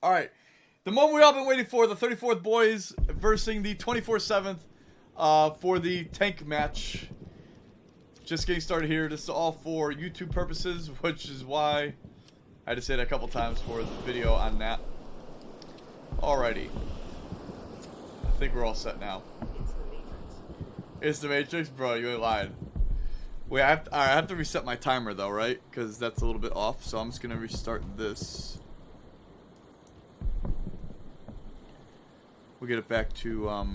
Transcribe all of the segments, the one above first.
Alright. The moment we all been waiting for, the 34th boys versus the 24/7th for the tank match. Just getting started here. This is all for YouTube purposes, which is why I had to say it a couple times for the video on that. Alrighty. I think we're all set now. It's the Matrix? Bro, you ain't lying. Wait, I have to reset my timer though, right? Because that's a little bit off, so I'm just going to restart this. We'll get it back to a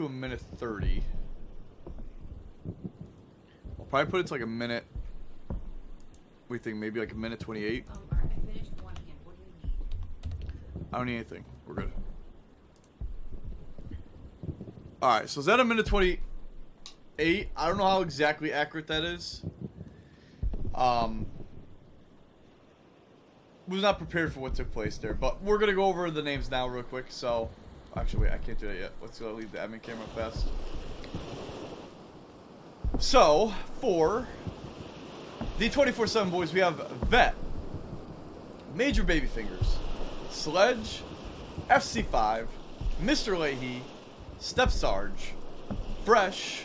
minute 30. I'll probably put it to like a minute. What do you think? Maybe like a minute 28? Alright, I finished one hand. What do you need? I don't need anything. We're good. Alright, so is that a minute 28? I don't know how exactly accurate that is. Was not prepared for what took place there, but we're gonna go over the names now real quick. So, actually, wait, I can't do that yet. Let's go leave the admin camera fast. So, for the 24/7 boys, we have Vet, Major Babyfingers, Sledge, FC5, Mr. Leahy, Step Sarge, Fresh,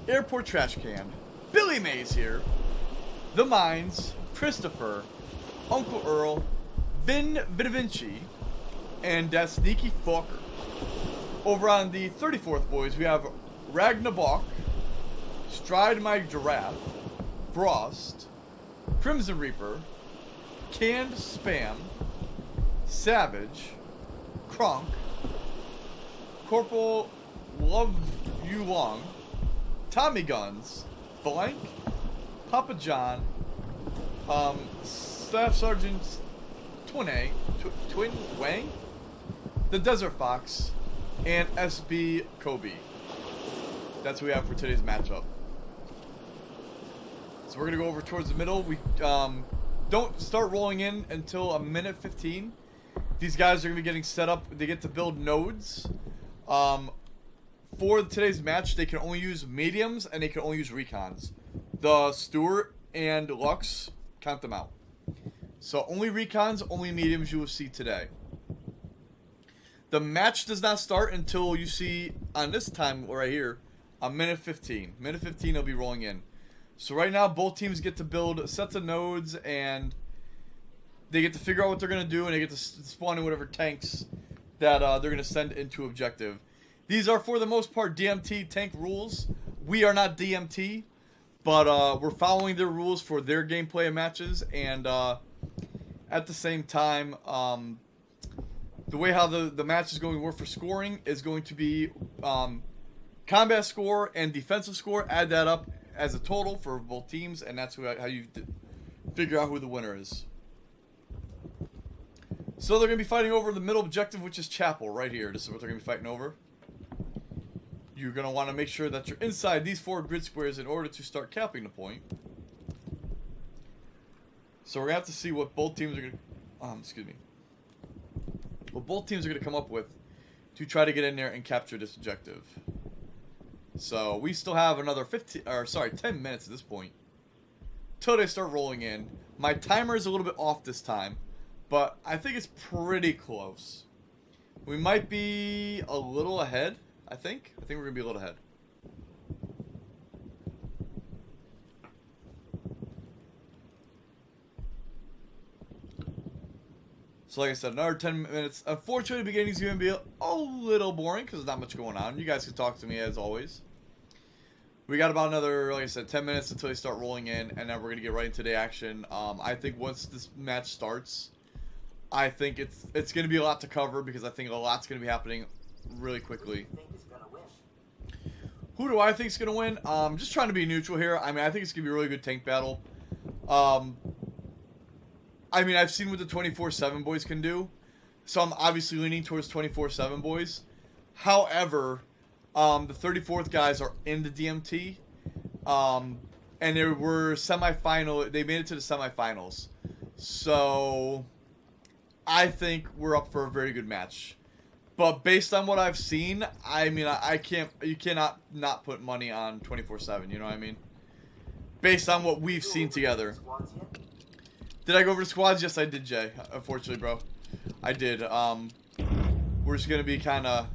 Airport Trash Can, Billy Mays here, The Mines, Christopher, Uncle Earl, Vin Vidavinci, and that sneaky fucker. Over on the 34th boys, we have Ragnabok, Stride My Giraffe, Frost, Crimson Reaper, Canned Spam, Savage, Kronk, Corporal Love You Long, Tommy Guns, Blank, Papa John, Staff Sergeant Twin Wang, the Desert Fox, and SB Kobe. That's what we have for today's matchup. So we're gonna go over towards the middle. We don't start rolling in until a minute 15. These guys are gonna be getting set up. They get to build nodes. For today's match, they can only use mediums and they can only use recons. The Stewart and Lux, count them out. So only recons, only mediums you will see today. The match does not start until you see, on this time right here, a minute 15. Minute 15 they'll be rolling in. So right now both teams get to build sets of nodes and they get to figure out what they're going to do and they get to spawn in whatever tanks that they're going to send into objective. These are for the most part DMT tank rules. We are not DMT, but we're following their rules for their gameplay of matches, and at the same time, the way how the match is going to work for scoring is going to be combat score and defensive score. Add that up as a total for both teams, and that's how you figure out who the winner is. So they're going to be fighting over the middle objective, which is Chapel, right here. This is what they're going to be fighting over. You're going to want to make sure that you're inside these 4 grid squares in order to start capping the point. So we're going to have to see what both teams are going to... what both teams are going to come up with to try to get in there and capture this objective. So we still have another 10 minutes at this point till they start rolling in. My timer is a little bit off this time, but I think it's pretty close. We might be a little ahead, I think we're going to be a little ahead. So like I said, another 10 minutes. Unfortunately, the beginning is going to be a little boring because there's not much going on. You guys can talk to me as always. We got about another, like I said, 10 minutes until they start rolling in, and then we're going to get right into the action. I think once this match starts, I think it's going to be a lot to cover because I think a lot's going to be happening really quickly. Who do I think is going to win? Just trying to be neutral here. I mean, I think it's going to be a really good tank battle. I mean, I've seen what the 24/7 boys can do, so I'm obviously leaning towards 24/7 boys. However, the 34th guys are in the DMT, and they were semifinal. They made it to the semifinals, so I think we're up for a very good match. But based on what I've seen, I mean, you cannot not put money on 24/7. You know what I mean? Based on what we've seen together. Did I go over the squads? Yes, I did, Jay. Unfortunately, bro. I did. We're just gonna be kind of...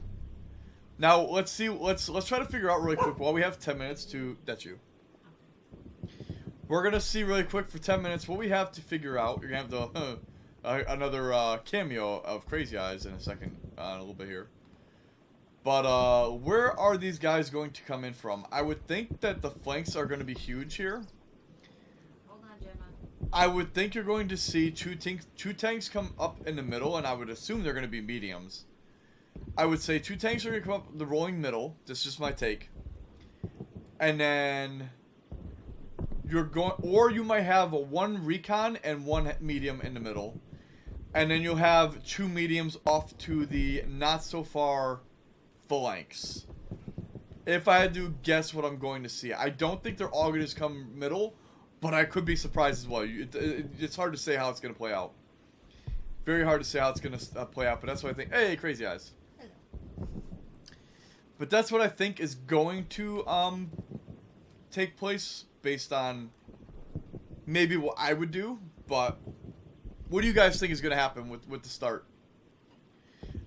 Now, let's see. Let's try to figure out really quick while we have 10 minutes to... That's you. We're gonna see really quick for 10 minutes what we have to figure out. You're gonna have the another cameo of Crazy Eyes in a second, in a little bit here. But where are these guys going to come in from? I would think that the flanks are going to be huge here. Hold on, Gemma. I would think you're going to see two tanks come up in the middle, and I would assume they're going to be mediums. I would say 2 tanks are going to come up the rolling middle. This is just my take. And then you're going, or you might have a 1 recon and 1 medium in the middle, and then you'll have 2 mediums off to the not so far flanks. If I had to guess what I'm going to see, I don't think they're all going to come middle, but I could be surprised as well. It's hard to say how it's going to play out. Very hard to say how it's going to play out, but that's what I think. Hey, Crazy Eyes. Hello. But that's what I think is going to take place based on maybe what I would do. But what do you guys think is going to happen with the start?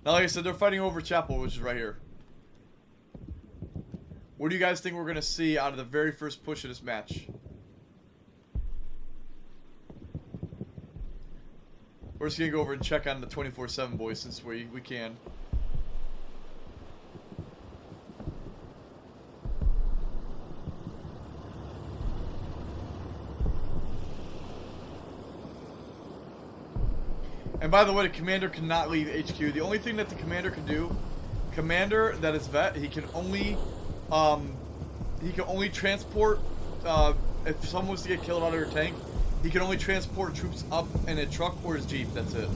Now, like I said, they're fighting over Chapel, which is right here. What do you guys think we're going to see out of the very first push of this match? We're just going to go over and check on the 24/7 boys since we can. And by the way, the commander cannot leave HQ. The only thing that the commander can do, commander that is vet, he can only transport, if someone was to get killed out of your tank, he can only transport troops up in a truck or his jeep. That's it.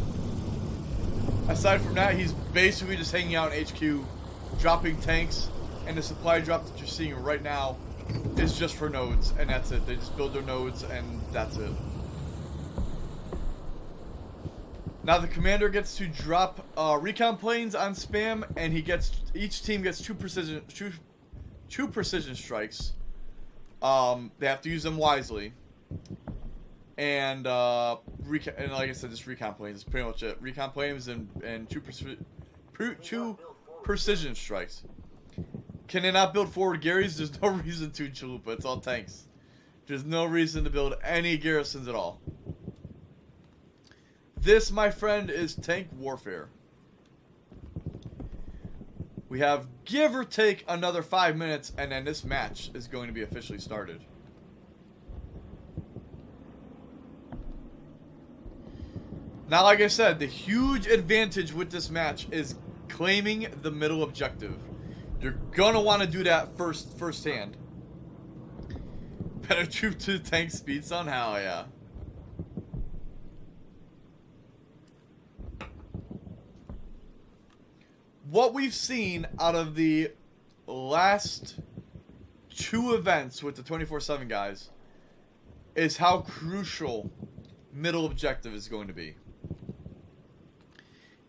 Aside from that, he's basically just hanging out in HQ, dropping tanks, and the supply drop that you're seeing right now is just for nodes, and that's it. They just build their nodes, and that's it. Now the commander gets to drop recon planes on spam, and each team gets two precision strikes. They have to use them wisely, and like I said, just recon planes is pretty much it. Recon planes and two precision strikes. Can they not build forward Garys? There's no reason to, Chalupa. It's all tanks. There's no reason to build any garrisons at all. This, my friend, is tank warfare. We have, give or take, another 5 minutes, and then this match is going to be officially started. Now, like I said, the huge advantage with this match is claiming the middle objective. You're gonna want to do that firsthand. Better troop to tank speed, son? Hell yeah. What we've seen out of the last 2 events with the 24/7 guys is how crucial middle objective is going to be.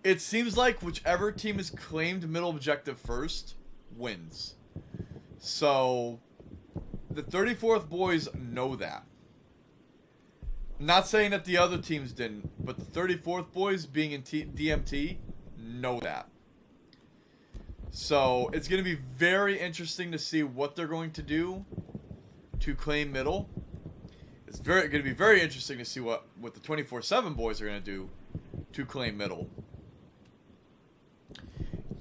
It seems like whichever team has claimed middle objective first wins. So the 34th boys know that. I'm not saying that the other teams didn't, but the 34th boys being in DMT know that. So it's going to be very interesting to see what they're going to do to claim middle. It's going to be very interesting to see what the 24/7 boys are going to do to claim middle.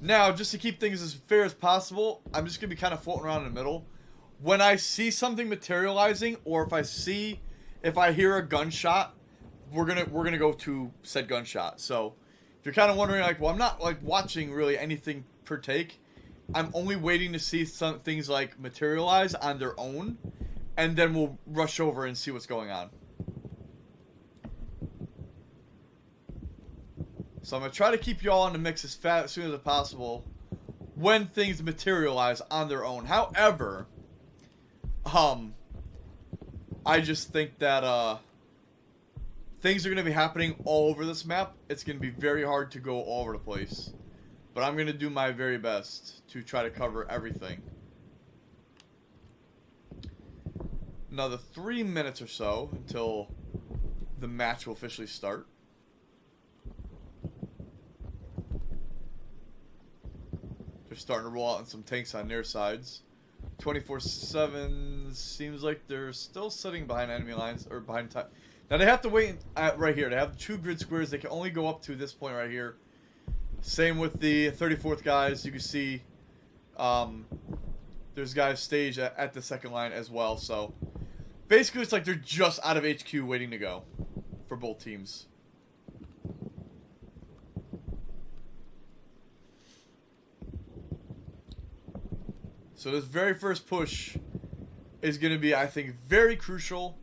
Now, just to keep things as fair as possible, I'm just going to be kind of floating around in the middle. When I see something materializing, or if I hear a gunshot, we're gonna go to said gunshot. So if you're kind of wondering, like, well, I'm not like watching really anything per take. I'm only waiting to see some things like materialize on their own, and then we'll rush over and see what's going on. So I'm gonna try to keep you all in the mix as soon as possible when things materialize on their own. However, I just think that things are gonna be happening all over this map. It's gonna be very hard to go all over the place. But I'm going to do my very best to try to cover everything. Another 3 minutes or so until the match will officially start. They're starting to roll out on some tanks on their sides. 24/7 seems like they're still sitting behind enemy lines or behind time. Now they have to wait right here. They have 2 grid squares. They can only go up to this point right here. Same with the 34th guys. You can see there's guys staged at the second line as well. So basically it's like they're just out of HQ waiting to go for both teams. So this very first push is going to be, I think, very crucial,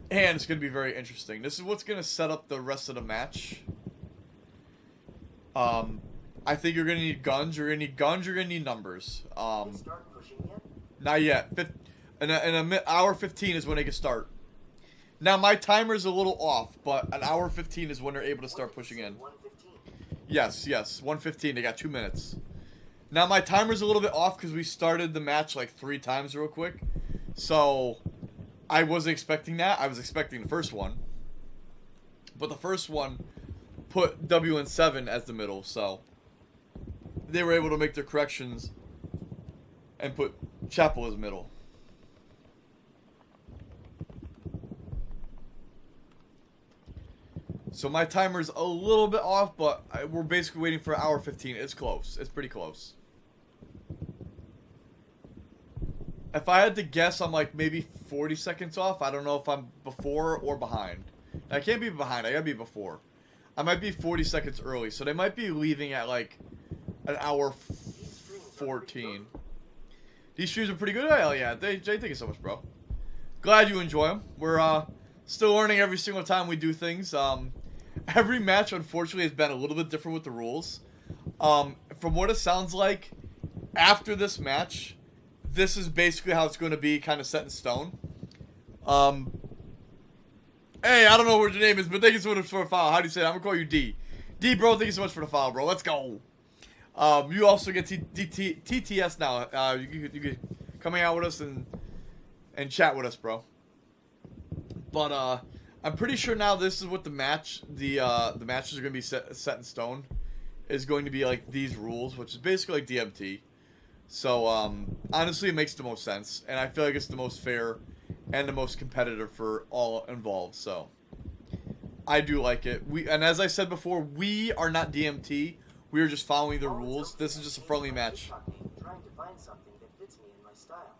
and it's going to be very interesting. This is what's going to set up the rest of the match. I think you're going to need guns. You're going to need guns. You're going to need numbers. Start pushing yet? Not yet. In an hour 15 is when they can start. Now, my timer's a little off, but an hour 15 is when they're able to start pushing in. 1:15. Yes, 1:15. They got 2 minutes. Now, my timer's a little bit off because we started the match like 3 times real quick. So, I wasn't expecting that. I was expecting the first one. But the first one put WN7 as the middle, so they were able to make their corrections and put Chapel as middle. So my timer's a little bit off, but we're basically waiting for hour 15. It's close. It's pretty close. If I had to guess, I'm like maybe 40 seconds off. I don't know if I'm before or behind. I can't be behind. I gotta be before. I might be 40 seconds early, so they might be leaving at like an hour 14. These streams are pretty good. Hell yeah. Jay, thank you so much, bro. Glad you enjoy them. We're still learning every single time we do things. Every match, unfortunately, has been a little bit different with the rules. From what it sounds like, after this match, this is basically how it's going to be kind of set in stone. Hey, I don't know what your name is, but thank you so much for the follow. How do you say it? I'm going to call you D. D, bro, thank you so much for the follow, bro. Let's go. You also get TTS now. You can come hang out with us and chat with us, bro. But I'm pretty sure now this is what the matches are going to be set in stone. Is going to be like these rules, which is basically like DMT. So honestly, it makes the most sense, and I feel like it's the most fair and the most competitive for all involved. So I do like it. And as I said before, we are not DMT. We are just following the rules. This is just a friendly match. Trying to find something that fits me in my style.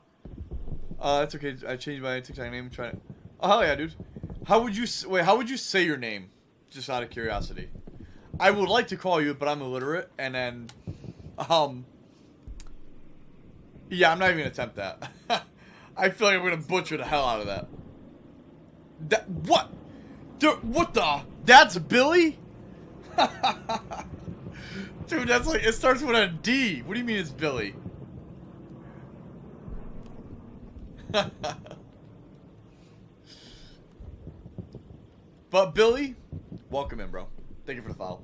That's okay. I changed my TikTok name. Trying to. Oh hell yeah, dude. How would you say your name? Just out of curiosity. I would like to call you, but I'm illiterate. And then, yeah, I'm not even gonna attempt that. I feel like I'm gonna butcher the hell out of that. What? What the? That's Billy? Dude, that's like, it starts with a D. What do you mean it's Billy? But Billy, welcome in, bro. Thank you for the follow.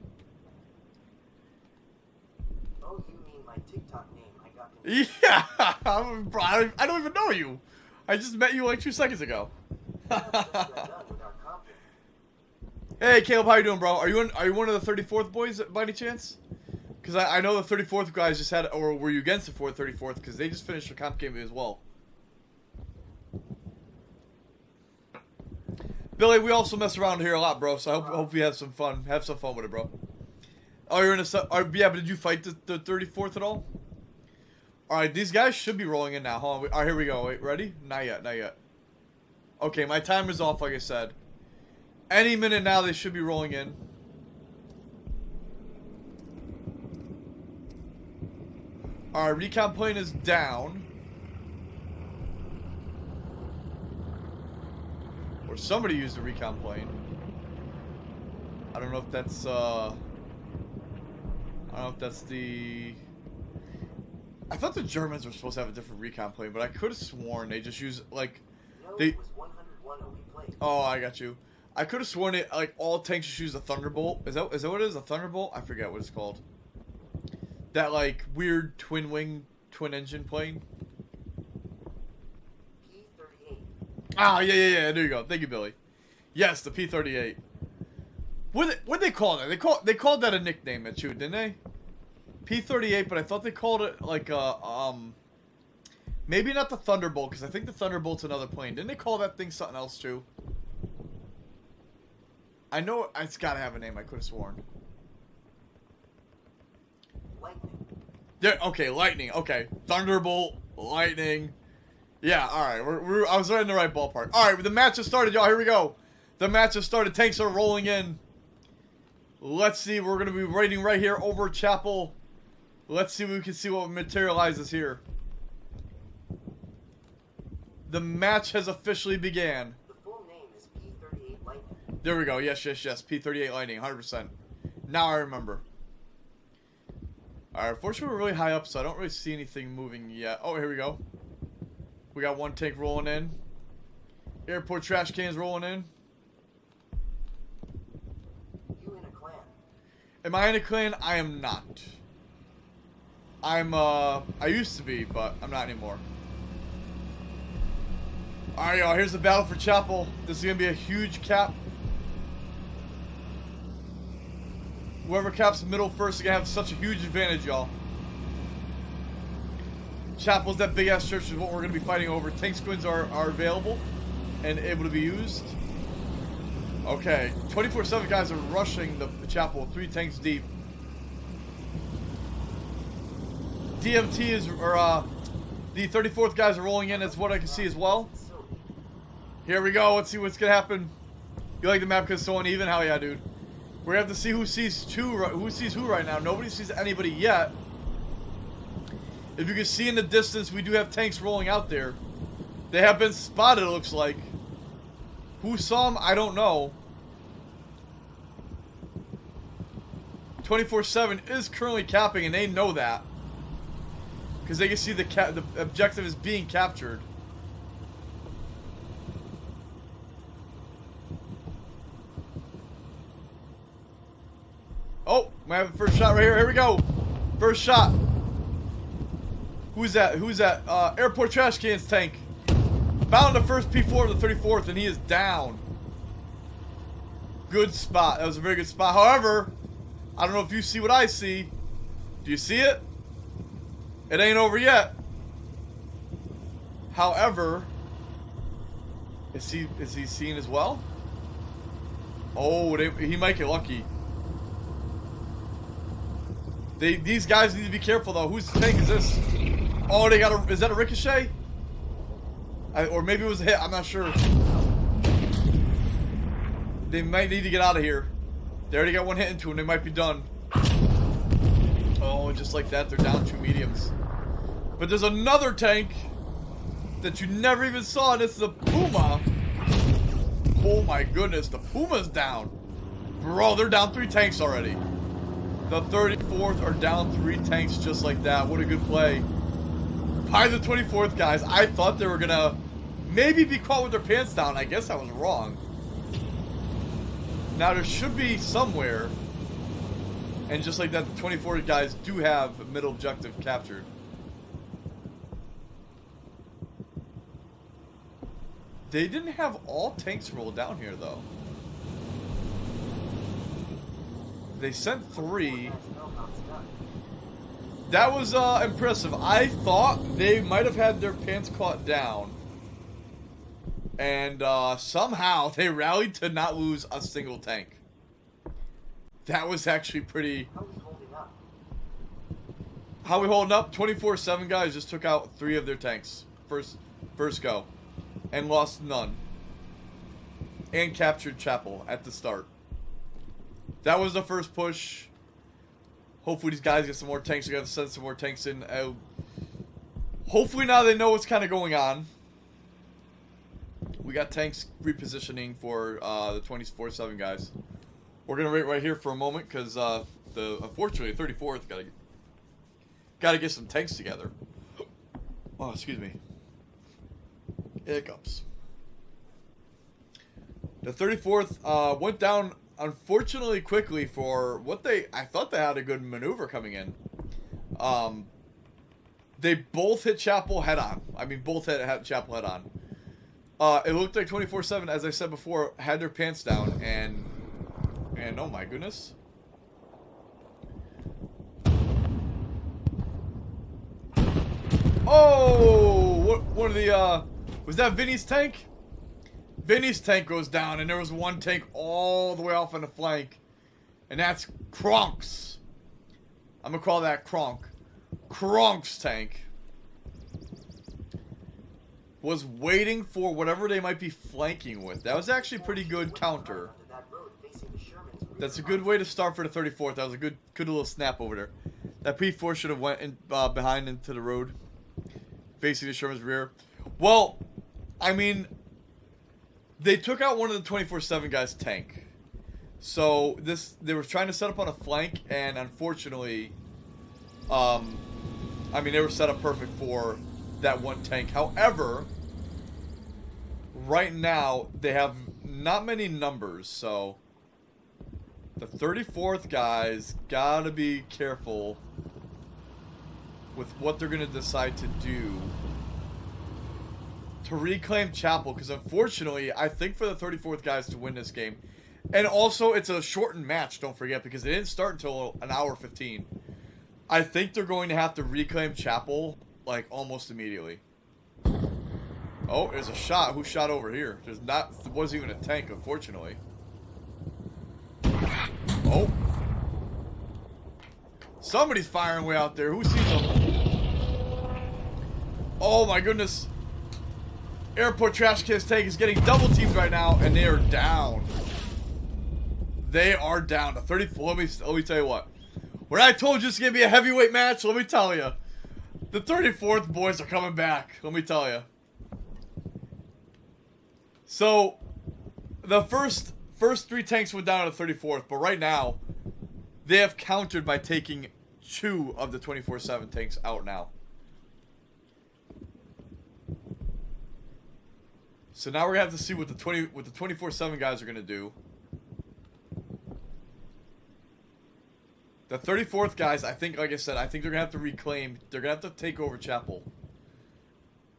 Oh, you mean my TikTok name? I got confused. Yeah, I don't even know you. I just met you like 2 seconds ago. Hey, Caleb, how you doing, bro? Are you one of the 34th boys by any chance? Because I know the 34th guys just had, or were you against the 34th? Because they just finished a comp game as well. Billy, we also mess around here a lot, bro. So I hope you have some fun. Have some fun with it, bro. Oh, you're in a yeah, but did you fight the 34th at all? All right, these guys should be rolling in now. Hold on. All right, here we go. Wait, ready? Not yet. Not yet. Okay, my timer's off, like I said. Any minute now, they should be rolling in. All right, recon plane is down. Or somebody used the recon plane. I don't know if that's I don't know if that's the. I thought the Germans were supposed to have a different recon plane, but I could have sworn they just use like they. It was 101 a week late. Oh, I got you. I could have sworn it like all tanks just use a Thunderbolt. Is that what it is? A Thunderbolt? I forget what it's called. That like weird twin wing, twin engine plane. P38. Ah, yeah. There you go. Thank you, Billy. Yes, the P-38. What they call that? They called that a nickname at you, didn't they? P-38, but I thought they called it like a maybe not the Thunderbolt, because I think the Thunderbolt's another plane. Didn't they call that thing something else too? I know it's got to have a name. I could have sworn. Lightning. There. Okay, Lightning. Okay, Thunderbolt, Lightning. Yeah. All right. I was right in the right ballpark. All right. The match has started, y'all. Here we go. The match has started. Tanks are rolling in. Let's see. We're gonna be raiding right here over Chapel. Let's see if we can see what materializes here. The match has officially began. The full name is P-38 Lightning. There we go. Yes. P-38 Lightning. 100%. Now I remember. Alright, unfortunately we're really high up, so I don't really see anything moving yet. Oh, here we go. We got one tank rolling in. Airport trash cans rolling in. You in a clan? Am I in a clan? I am not. I used to be, but I'm not anymore. Alright, y'all, here's the battle for Chapel. This is going to be a huge cap. Whoever caps middle first is going to have such a huge advantage, y'all. Chapel's that big-ass church is what we're going to be fighting over. Tank squins are available and able to be used. Okay, 24/7 guys are rushing the Chapel, 3 tanks deep. DMT is, or the 34th guys are rolling in, that's what I can see as well. Here we go, let's see what's going to happen. You like the map because it's so uneven? Hell yeah, dude. We're going to have to see who sees who right now. Nobody sees anybody yet. If you can see in the distance, we do have tanks rolling out there. They have been spotted, it looks like. Who saw them? I don't know. 24/7 is currently capping, and they know that. Because they can see the objective is being captured. Oh, we have the first shot right here. Here we go. First shot. Who's that? Who's that? Airport trash cans tank. Found the first P4 of the 34th, and he is down. Good spot. That was a very good spot. However, I don't know if you see what I see. Do you see it? It ain't over yet. However, is he seen as well? Oh, he might get lucky. These guys need to be careful though. Whose tank is this? Oh, they got is that a ricochet? Or maybe it was a hit. I'm not sure. They might need to get out of here. They already got one hit into them. They might be done. Oh, just like that, they're down 2 mediums. But there's another tank that you never even saw, and it's the Puma. Oh my goodness, the Puma's down. Bro, they're down 3 tanks already. The 34th are down 3 tanks just like that. What a good play. By the 24th guys, I thought they were gonna maybe be caught with their pants down. I guess I was wrong. Now there should be somewhere. And just like that, the 24 guys do have middle objective captured. They didn't have all tanks roll down here though. They sent 3. That was impressive. I thought they might have had their pants caught down. And somehow they rallied to not lose a single tank. That was actually pretty... How are we holding up? How we holding up? 24/7 guys just took out 3 of their tanks. First go. And lost none. And captured Chapel at the start. That was the first push. Hopefully these guys get some more tanks. We got to send some more tanks in. Hopefully now they know what's kind of going on. We got tanks repositioning for the 24/7 guys. We're gonna wait right here for a moment because unfortunately 34th gotta get some tanks together. Oh, excuse me. Hiccups. The 34th went down unfortunately quickly for what I thought they had a good maneuver coming in. They both hit Chapel head on. I mean, both hit Chapel head on. It looked like 24/7, as I said before, had their pants down, and oh my goodness. Oh, what one of the was that Vinny's tank? Vinny's tank goes down, and there was one tank all the way off on the flank, and that's Kronk's. I'm gonna call that Kronk. Kronk's tank was waiting for whatever they might be flanking with. That was actually a pretty good counter. That's a good way to start for the 34th. That was a good little snap over there. That P4 should have went in, behind into the road, facing the Sherman's rear. Well, I mean, they took out one of the 24/7 guys' tank. So they were trying to set up on a flank, and unfortunately, I mean, they were set up perfect for that one tank. However, right now they have not many numbers, so the 34th guys gotta be careful with what they're gonna decide to do to reclaim Chapel, because unfortunately, I think for the 34th guys to win this game, and also it's a shortened match, don't forget, because it didn't start until an hour 15. I think they're going to have to reclaim Chapel, like, almost immediately. Oh, there's a shot. Who shot over here? There wasn't even a tank, unfortunately. Oh. Somebody's firing way out there. Who sees them? Oh, my goodness. Airport Trash Can's tank is getting double teamed right now, and they are down. They are down to 34. Let me tell you what. When I told you it's going to be a heavyweight match, let me tell you. The 34th boys are coming back. Let me tell you. So, the first 3 tanks went down to the 34th, but right now, they have countered by taking 2 of the 24/7 tanks out now. So now we're gonna have to see what the 24/7 guys are gonna do. The 34th guys, I think, like I said, I think they're gonna have to reclaim. They're gonna have to take over Chapel.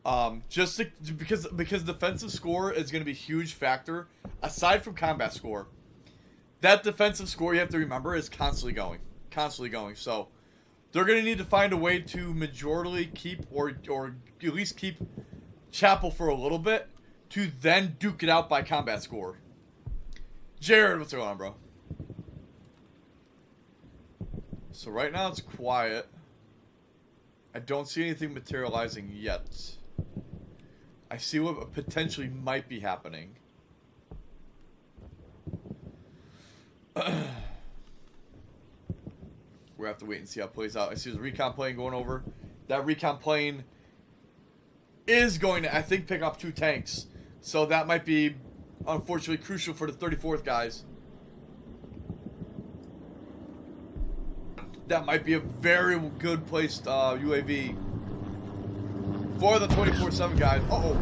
Because defensive score is gonna be a huge factor aside from combat score. That defensive score, you have to remember, is constantly going. So they're gonna need to find a way to majorly keep or at least keep Chapel for a little bit, to then duke it out by combat score. Jared, what's going on, bro? So right now it's quiet. I don't see anything materializing yet. I see what potentially might be happening. We're gonna have to wait and see how it plays out. I see there's a recon plane going over. That recon plane is going to, I think, pick up 2 tanks. So that might be, unfortunately, crucial for the 34th guys. That might be a very good placed UAV for the 24/7 guys. Uh-oh.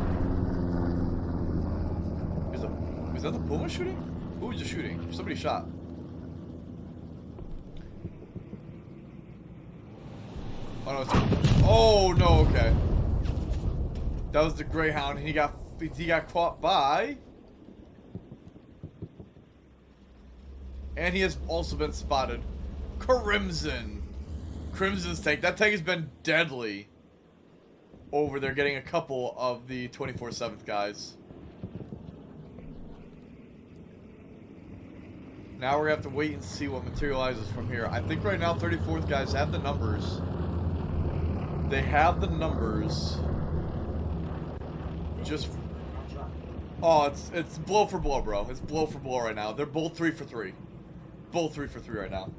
Is that the Puma shooting? Who was just shooting? Somebody shot. Oh, no, oh, no, okay. That was the Greyhound. He got caught by... And he has also been spotted. Crimson. Crimson's tank. That tank has been deadly over there, getting a couple of the 24/7 guys. Now we're going to have to wait and see what materializes from here. I think right now 34th guys have the numbers. They have the numbers. Just... Oh, it's blow for blow, bro. It's blow for blow right now. They're both 3 for 3. Both 3 for 3 right now.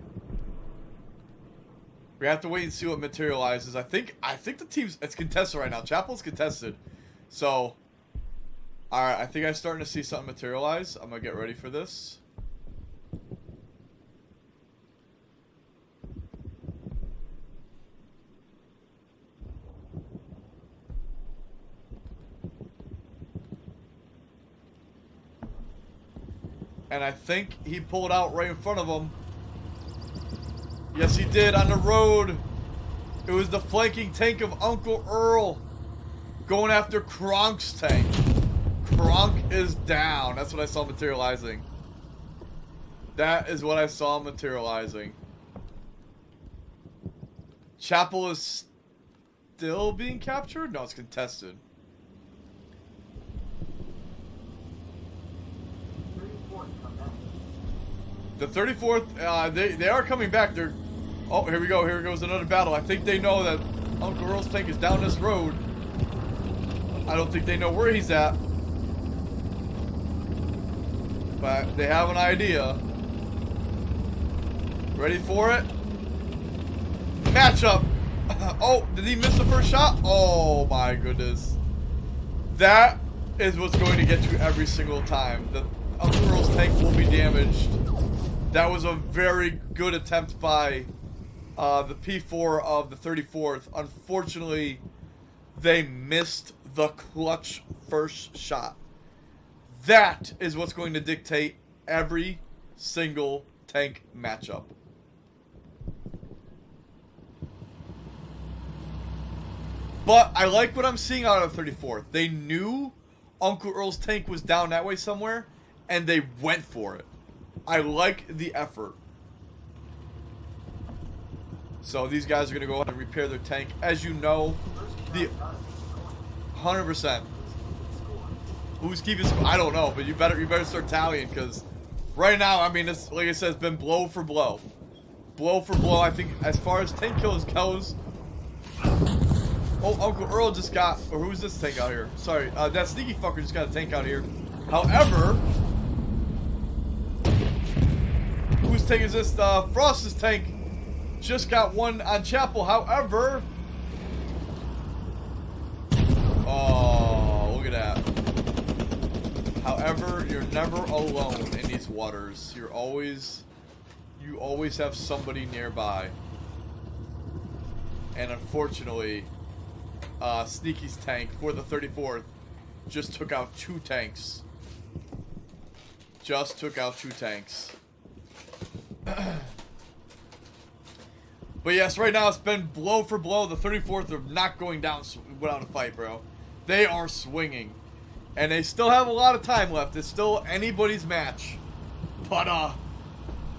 We have to wait and see what materializes. I think the team's... It's contested right now. Chapel's contested. So... Alright, I think I'm starting to see something materialize. I'm going to get ready for this. And I think he pulled out right in front of him. Yes, he did, on the road. It was the flanking tank of Uncle Earl going after Kronk's tank. Kronk is down. That's what I saw materializing. That is what I saw materializing. Chapel is still being captured? No, it's contested. 34th, come back. The 34th, they are coming back. They're... Oh, here we go. Here goes another battle. I think they know that Uncle Earl's tank is down this road. I don't think they know where he's at. But they have an idea. Ready for it? Matchup! Oh, did he miss the first shot? Oh my goodness. That is what's going to get you every single time. The Uncle Earl's tank will be damaged. That was a very good attempt by the P4 of the 34th. Unfortunately, they missed the clutch first shot. That is what's going to dictate every single tank matchup. But I like what I'm seeing out of the 34th. They knew Uncle Earl's tank was down that way somewhere, and they went for it. I like the effort. So these guys are going to go ahead and repair their tank. As you know, the 100%. Who's keeping score? I don't know, but you better start tallying, because right now, I mean, it's, like I said, it's been blow for blow. Blow for blow. I think as far as tank kills goes... Oh, Uncle Earl just got... Or who's this tank out here? Sorry, that sneaky fucker just got a tank out here. However... Whose tank is this? Frost's tank just got one on Chapel. However... Oh, look at that. However, you're never alone in these waters. You always have somebody nearby. And unfortunately... Sneaky's tank for the 34th just took out 2 tanks. Just took out 2 tanks. But yes, right now it's been blow for blow. The 34th are not going down without a fight, bro. They are swinging. And they still have a lot of time left. It's still anybody's match. But, I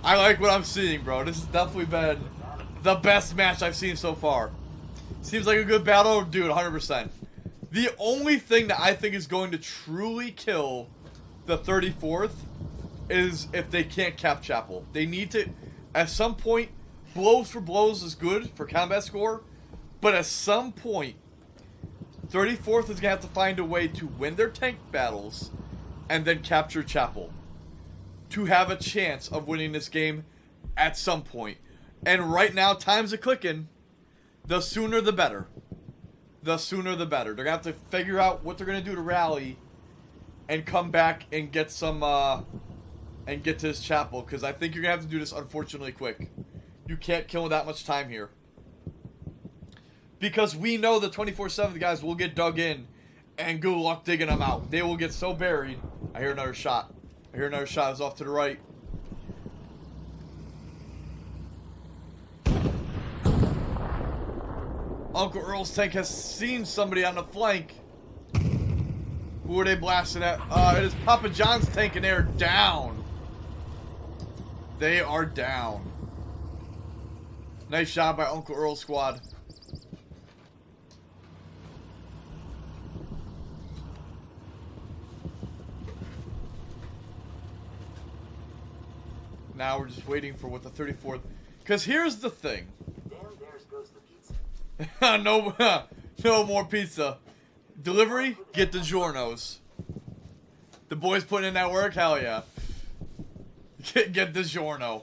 like what I'm seeing, bro. This has definitely been the best match I've seen so far. Seems like a good battle, dude, 100%. The only thing that I think is going to truly kill the 34th is if they can't cap Chapel. They need to, at some point, blows for blows is good for combat score, but at some point, 34th is going to have to find a way to win their tank battles and then capture Chapel to have a chance of winning this game at some point. And right now, time's a clicking. The sooner the better. The sooner the better. They're going to have to figure out what they're going to do to rally and come back and get some, and get to this Chapel. Because I think you're going to have to do this unfortunately quick. You can't kill that much time here. Because we know the 24/7 guys will get dug in and good luck digging them out. They will get so buried. I hear another shot. I hear another shot. It's off to the right. Uncle Earl's tank has seen somebody on the flank. Who are they blasting at? It is Papa John's tank, and they are down. They are down. Nice job by Uncle Earl's squad. Now we're just waiting for what the 34th... Because here's the thing. Damn, there goes the pizza. No more pizza. Delivery, get the DiGiorno's. The boys putting in that work, hell yeah. Get the DiGiorno.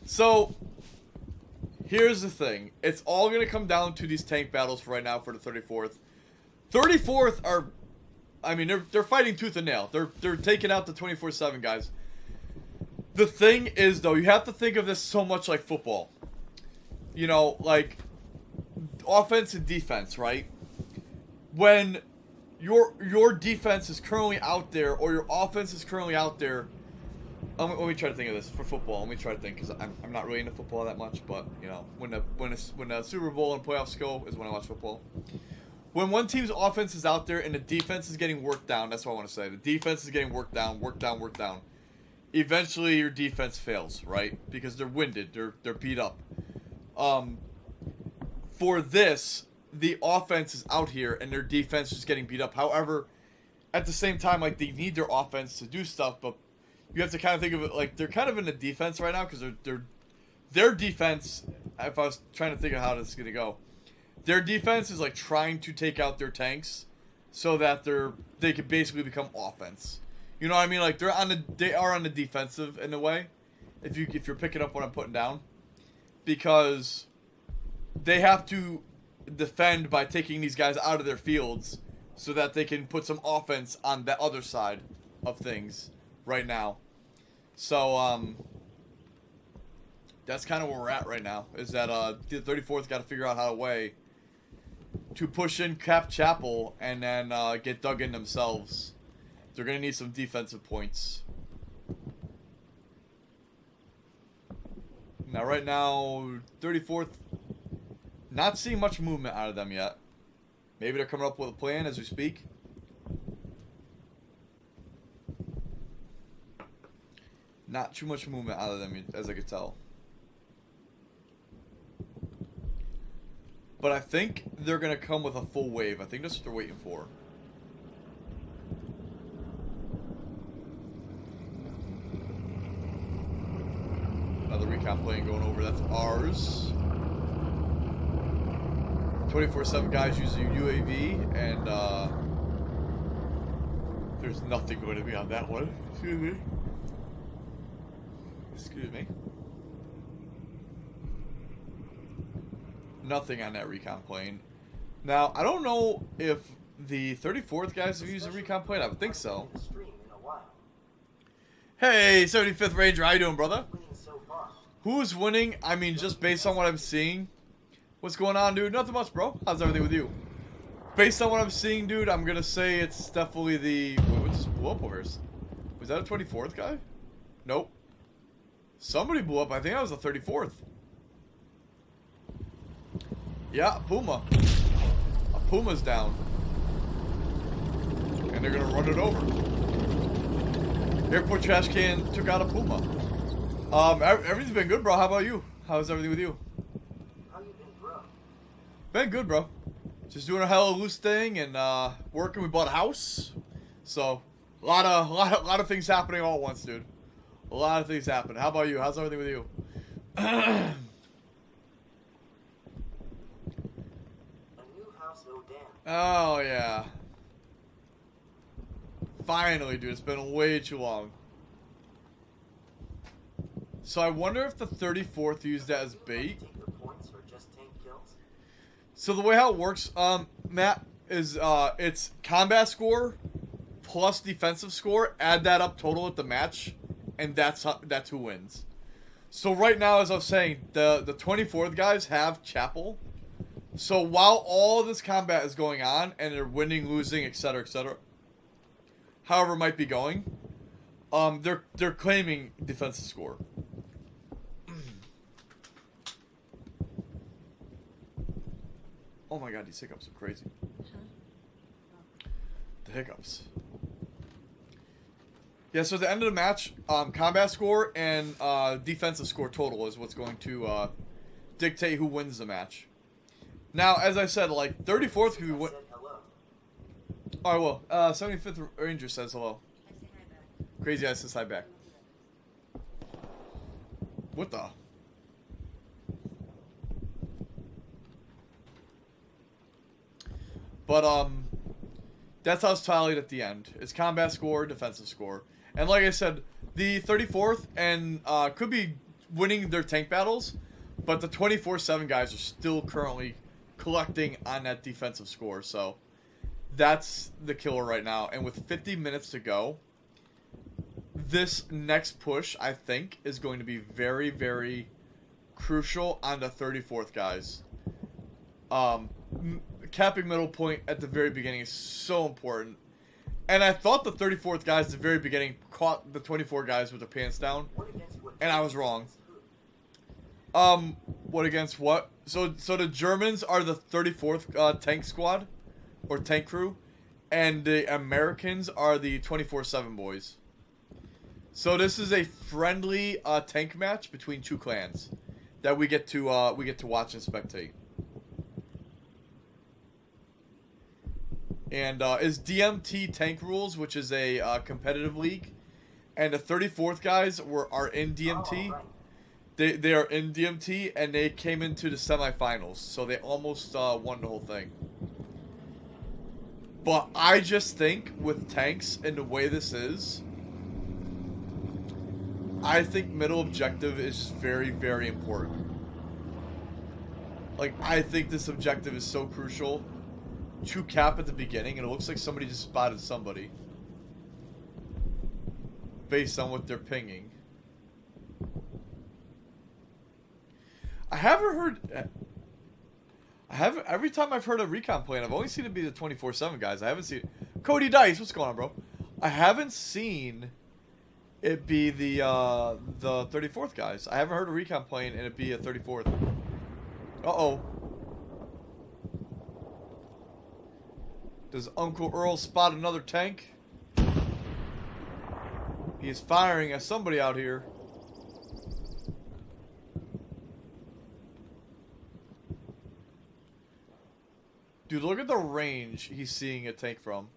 So, here's the thing. It's all going to come down to these tank battles for right now for the 34th. 34th are, I mean, they're fighting tooth and nail. They're taking out the 24/7 guys. The thing is, though, you have to think of this so much like football. You know, like offense and defense, right? When your defense is currently out there, or your offense is currently out there. Let me try to think of this for football. Let me try to think, because I'm not really into football that much. But you know, when the Super Bowl and playoffs go is when I watch football. when one team's offense is out there and the defense is getting worked down, that's what I want to say. The defense is getting worked down. Eventually, your defense fails, right? Because they're winded, they're beat up. For this, the offense is out here and their defense is getting beat up. However, at the same time, like, they need their offense to do stuff, but you have to kind of think of it like they're kind of in the defense right now because their defense. If I was trying to think of how this is gonna go, their defense is like trying to take out their tanks so that they could basically become offense. You know what I mean? Like they are on the defensive in a way. If you're picking up what I'm putting down, because they have to defend by taking these guys out of their fields so that they can put some offense on the other side of things right now. So that's kind of where we're at right now. Is that the 34th got to figure out how to push in Cap Chapel and then get dug in themselves. They're gonna need some defensive points. Now, right now, 34th, not seeing much movement out of them yet. Maybe they're coming up with a plan as we speak. Not too much movement out of them, as I could tell. But I think they're going to come with a full wave. I think that's what they're waiting for. Another recon plane going over. That's ours. 24/7 guys use a UAV, and there's nothing going to be on that one. Excuse me. Excuse me. Nothing on that recon plane. Now, I don't know if the 34th guys have used a recon plane. I would think so. Hey, 75th Ranger, how you doing, brother? Who's winning? I mean, just based on what I'm seeing. What's going on, dude? Nothing much, bro. How's everything with you? Based on what I'm seeing, dude, I'm gonna say it's definitely the... What just blew up over here? Was that a 24th guy? Nope. Somebody blew up. I think that was the 34th. Yeah, Puma. A Puma's down. And they're gonna run it over. Airport trash can took out a Puma. Everything's been good, bro. How about you? How's everything with you? How you been, bro? Been good, bro. Just doing a hella loose thing and working. We bought a house, so a lot of things happening all at once, dude. A lot of things happening. How about you? How's everything with you? A new house, oh damn. Oh yeah. Finally, dude. It's been way too long. So I wonder if the 34th used that as bait. Take your points or just tank kills? So the way how it works, Matt, is it's combat score plus defensive score. Add that up total at the match, and that's who wins. So right now, as I was saying, the 24th guys have Chapel. So while all this combat is going on and they're winning, losing, etc., however it might be going, they're claiming defensive score. Oh my god, these hiccups are crazy. The hiccups. Yeah, so at the end of the match, combat score and defensive score total is what's going to dictate who wins the match. Now, as I said, like, 34th could be win. Alright, well, 75th Ranger says hello. I say hi back. Crazy Eyes says hi back. What the? But, that's how it's tallied at the end. It's combat score, defensive score. And like I said, the 34th and could be winning their tank battles, but the 24/7 guys are still currently collecting on that defensive score. So that's the killer right now. And with 50 minutes to go, this next push, I think, is going to be very, very crucial on the 34th guys. Capping middle point at the very beginning is so important. And I thought the 34th guys at the very beginning caught the 24 guys with their pants down. And I was wrong. What against what? So the Germans are the 34th tank squad. or tank crew, and the Americans are the 24/7 boys. So this is a friendly tank match between two clans that we get to watch and spectate. And is DMT Tank Rules, which is a competitive league, and the 34th guys are in DMT. Oh, right. They are in DMT, and they came into the semifinals, so they almost won the whole thing. But I just think with tanks and the way this is, I think middle objective is very, very important. Like, I think this objective is so crucial. To cap at the beginning, and it looks like somebody just spotted somebody based on what they're pinging. I haven't every time I've heard a recon plan, I've only seen it be the 24/7 guys. I haven't seen Cody Dice. What's going on, bro? I haven't seen it be the 34th guys. I haven't heard a recon plane and it be a 34th. Uh-oh. Does Uncle Earl spot another tank? He is firing at somebody out here. Dude, look at the range he's seeing a tank from.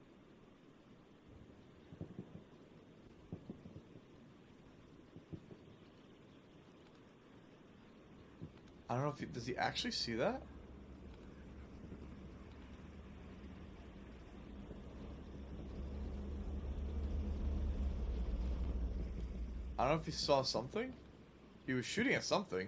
I don't know if does he actually see that? I don't know if he saw something. He was shooting at something.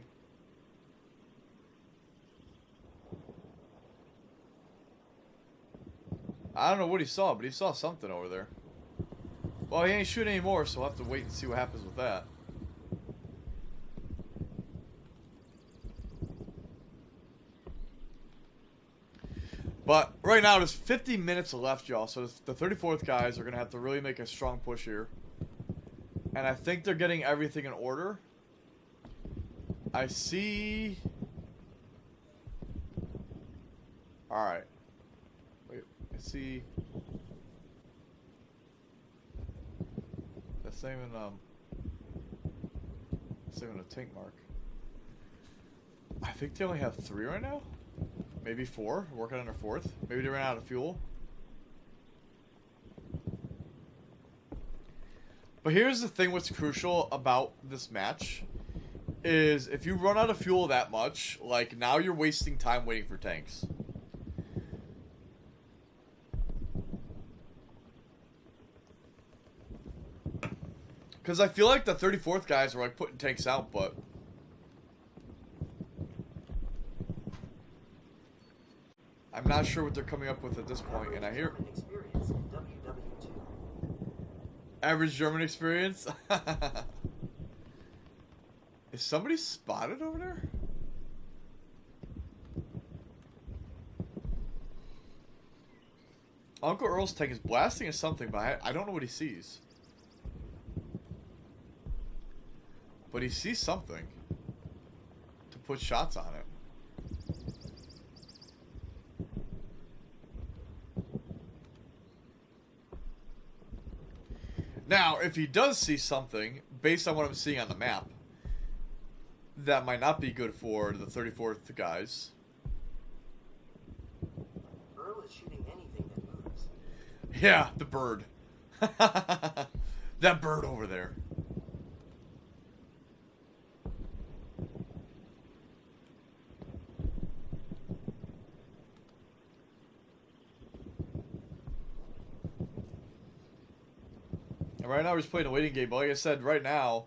I don't know what he saw, but he saw something over there. Well, he ain't shooting anymore, so we'll have to wait and see what happens with that. But right now, there's 50 minutes left, y'all. So the 34th guys are going to have to really make a strong push here. And I think they're getting everything in order. I see... Alright. Wait, I see... That's not even a tank mark. I think they only have 3 right now? Maybe 4? Working on their 4th? Maybe they ran out of fuel? But here's the thing what's crucial about this match is if you run out of fuel that much, like, now you're wasting time waiting for tanks. Because I feel like the 34th guys are, like, putting tanks out, but... I'm not sure what they're coming up with at this point, and I hear... Experience in WW2. Average German experience? Is somebody spotted over there? Uncle Earl's tank is blasting at something, but I don't know what he sees. But he sees something to put shots on it. Now, if he does see something, based on what I'm seeing on the map, that might not be good for the 34th guys. Earl is shooting anything that moves. Yeah, the bird. That bird over there. And right now we're just playing a waiting game, but like I said, right now,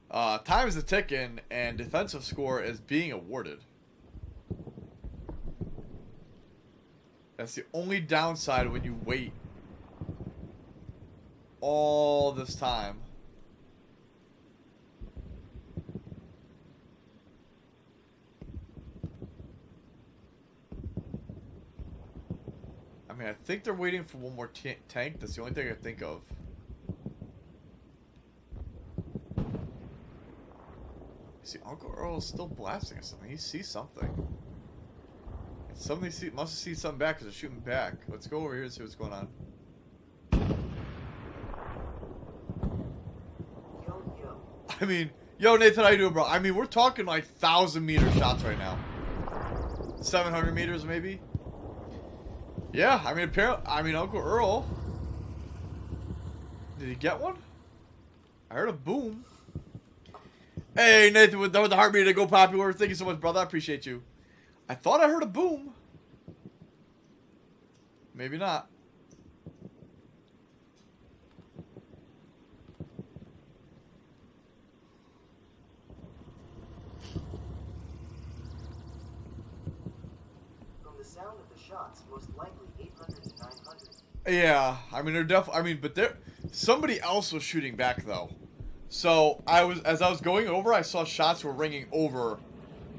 time is a ticking, and defensive score is being awarded. That's the only downside when you wait all this time. I mean, I think they're waiting for one more tank. That's the only thing I think of. See, Uncle Earl is still blasting at something. He sees something. Somebody must have seen something back because they're shooting back. Let's go over here and see what's going on. Yo, yo. I mean, yo, Nathan, how you doing, bro? I mean, we're talking like 1,000-meter shots right now. 700 meters, maybe. Yeah, I mean, apparently, Uncle Earl. Did he get one? I heard a boom. Hey, Nathan, with the heartbeat to go popular. Thank you so much, brother. I appreciate you. I thought I heard a boom. Maybe not. From the sound of the shots, most likely 800 to 900. Yeah, I mean, they're definitely. I mean, but there, somebody else was shooting back though. So as I was going over, I saw shots were ringing over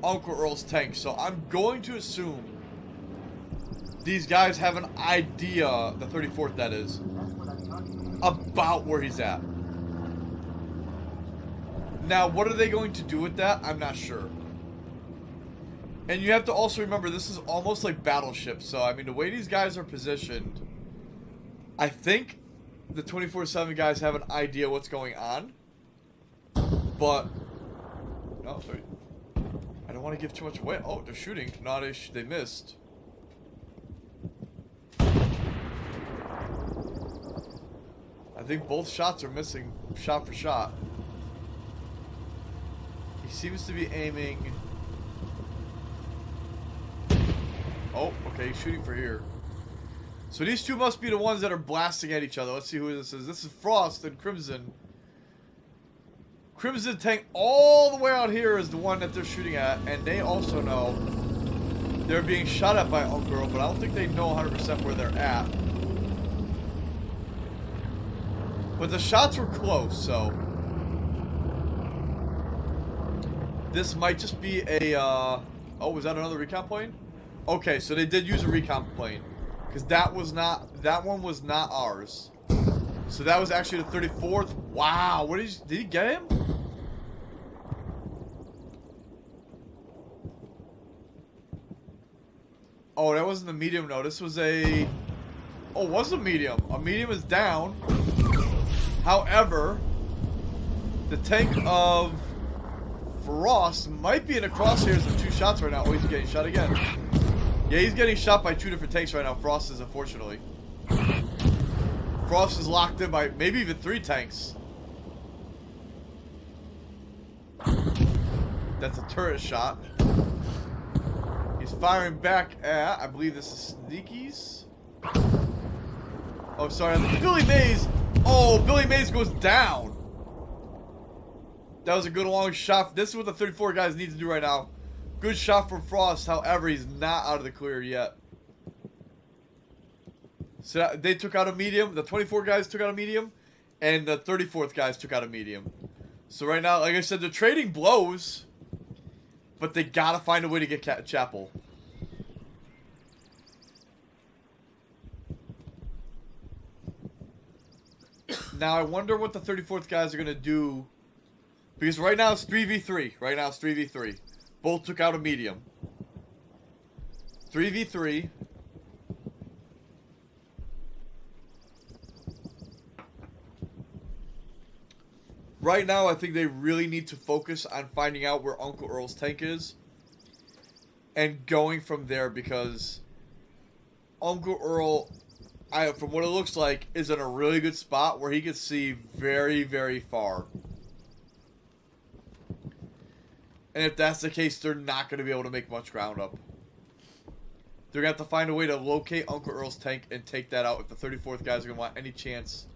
Uncle Earl's tank. So I'm going to assume these guys have an idea, the 34th that is, That's what I'm talking about. where he's at. Now, what are they going to do with that? I'm not sure. And you have to also remember, this is almost like Battleship. So, I mean, the way these guys are positioned, I think the 24/7 guys have an idea what's going on. But, no, sorry. I don't want to give too much away. Oh, they're shooting. No, they missed. I think both shots are missing, shot for shot. He seems to be aiming. Oh, okay, he's shooting for here. So these two must be the ones that are blasting at each other. Let's see who this is. This is Frost and Crimson. Crimson tank all the way out here is the one that they're shooting at, and they also know they're being shot at by Uncle Earl, but I don't think they know 100% where they're at. But the shots were close, so this might just be a, oh, was that another recon plane? Okay, so they did use a recon plane, because that one was not ours. So that was actually the 34th. Wow, did he get him? Oh, that wasn't the medium, no. This was a... Oh, it was a medium. A medium is down. However, the tank of Frost might be in the crosshairs of two shots right now. Oh, he's getting shot again. Yeah, he's getting shot by two different tanks right now. Frost is, unfortunately. Frost is locked in by maybe even three tanks. That's a turret shot. He's firing back at, I believe this is Sneaky's. Oh, sorry, Billy Mays. Oh, Billy Mays goes down. That was a good long shot. This is what the 34 guys need to do right now. Good shot from Frost. However, he's not out of the clear yet. So they took out a medium. The 24 guys took out a medium. And the 34th guys took out a medium. So right now, like I said, they're trading blows. But they gotta find a way to get Chapel. Now, I wonder what the 34th guys are gonna do. Because right now it's 3v3. Right now it's 3v3. Both took out a medium. 3v3. Right now, I think they really need to focus on finding out where Uncle Earl's tank is. And going from there, because Uncle Earl, from what it looks like, is in a really good spot where he can see very, very far. And if that's the case, they're not going to be able to make much ground up. They're going to have to find a way to locate Uncle Earl's tank and take that out if the 34th guys are going to want any chance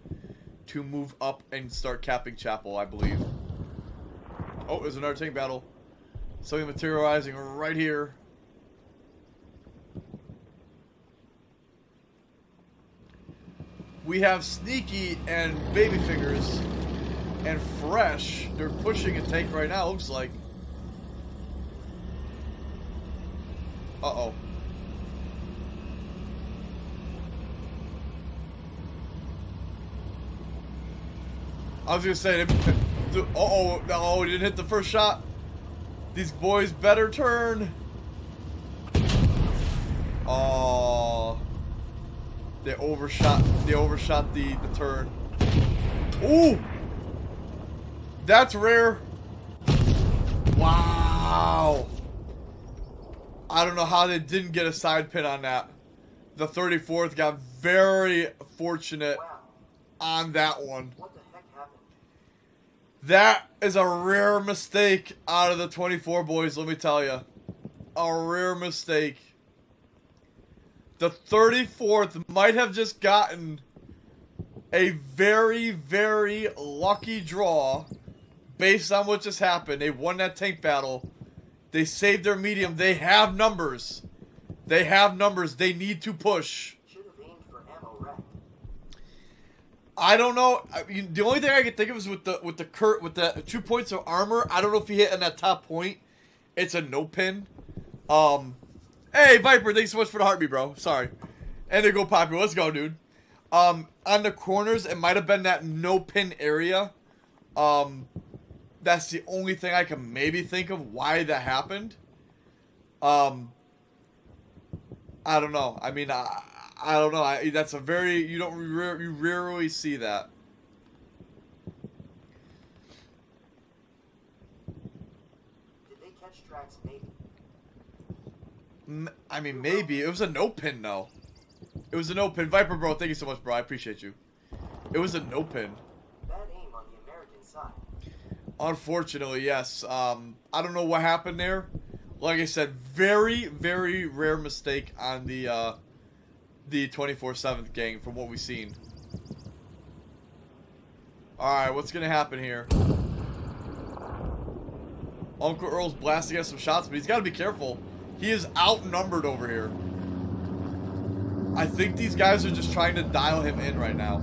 to move up and start capping Chapel, I believe. Oh, there's another tank battle. Something materializing right here. We have Sneaky and Baby Fingers and Fresh. They're pushing a tank right now, looks like. Uh-oh. I was gonna say, uh-oh, no, he didn't hit the first shot. These boys better turn. Oh, they overshot the turn. Ooh, that's rare. Wow. I don't know how they didn't get a side pin on that. The 34th got very fortunate Wow. on that one. What the heck happened? That is a rare mistake out of the 24 boys, let me tell you. A rare mistake. The 34th might have just gotten a very, very lucky draw based on what just happened. They won that tank battle. They saved their medium. They have numbers. They have numbers. They need to push. Should have aimed for ammo rack. I don't know. I mean, the only thing I can think of is with the 2 points of armor. I don't know if he hit on that top point. It's a no pin. Hey Viper, thanks so much for the heartbeat, bro. Sorry. And they go Poppy. Let's go, dude. On the corners, it might have been that no pin area. That's the only thing I can maybe think of why that happened. I don't know. I mean, I don't know. That's a very you rarely see that. Did they catch tracks? Maybe. I mean, maybe it was a no pin though. It was a no pin. Viper, bro. Thank you so much, bro. I appreciate you. It was a no pin. Bad aim on the American side. Unfortunately, yes. I don't know what happened there. Like I said, very, very rare mistake on the 24/7 gang from what we've seen. Alright, what's going to happen here? Uncle Earl's blasting at some shots, but he's got to be careful. He is outnumbered over here. I think these guys are just trying to dial him in right now.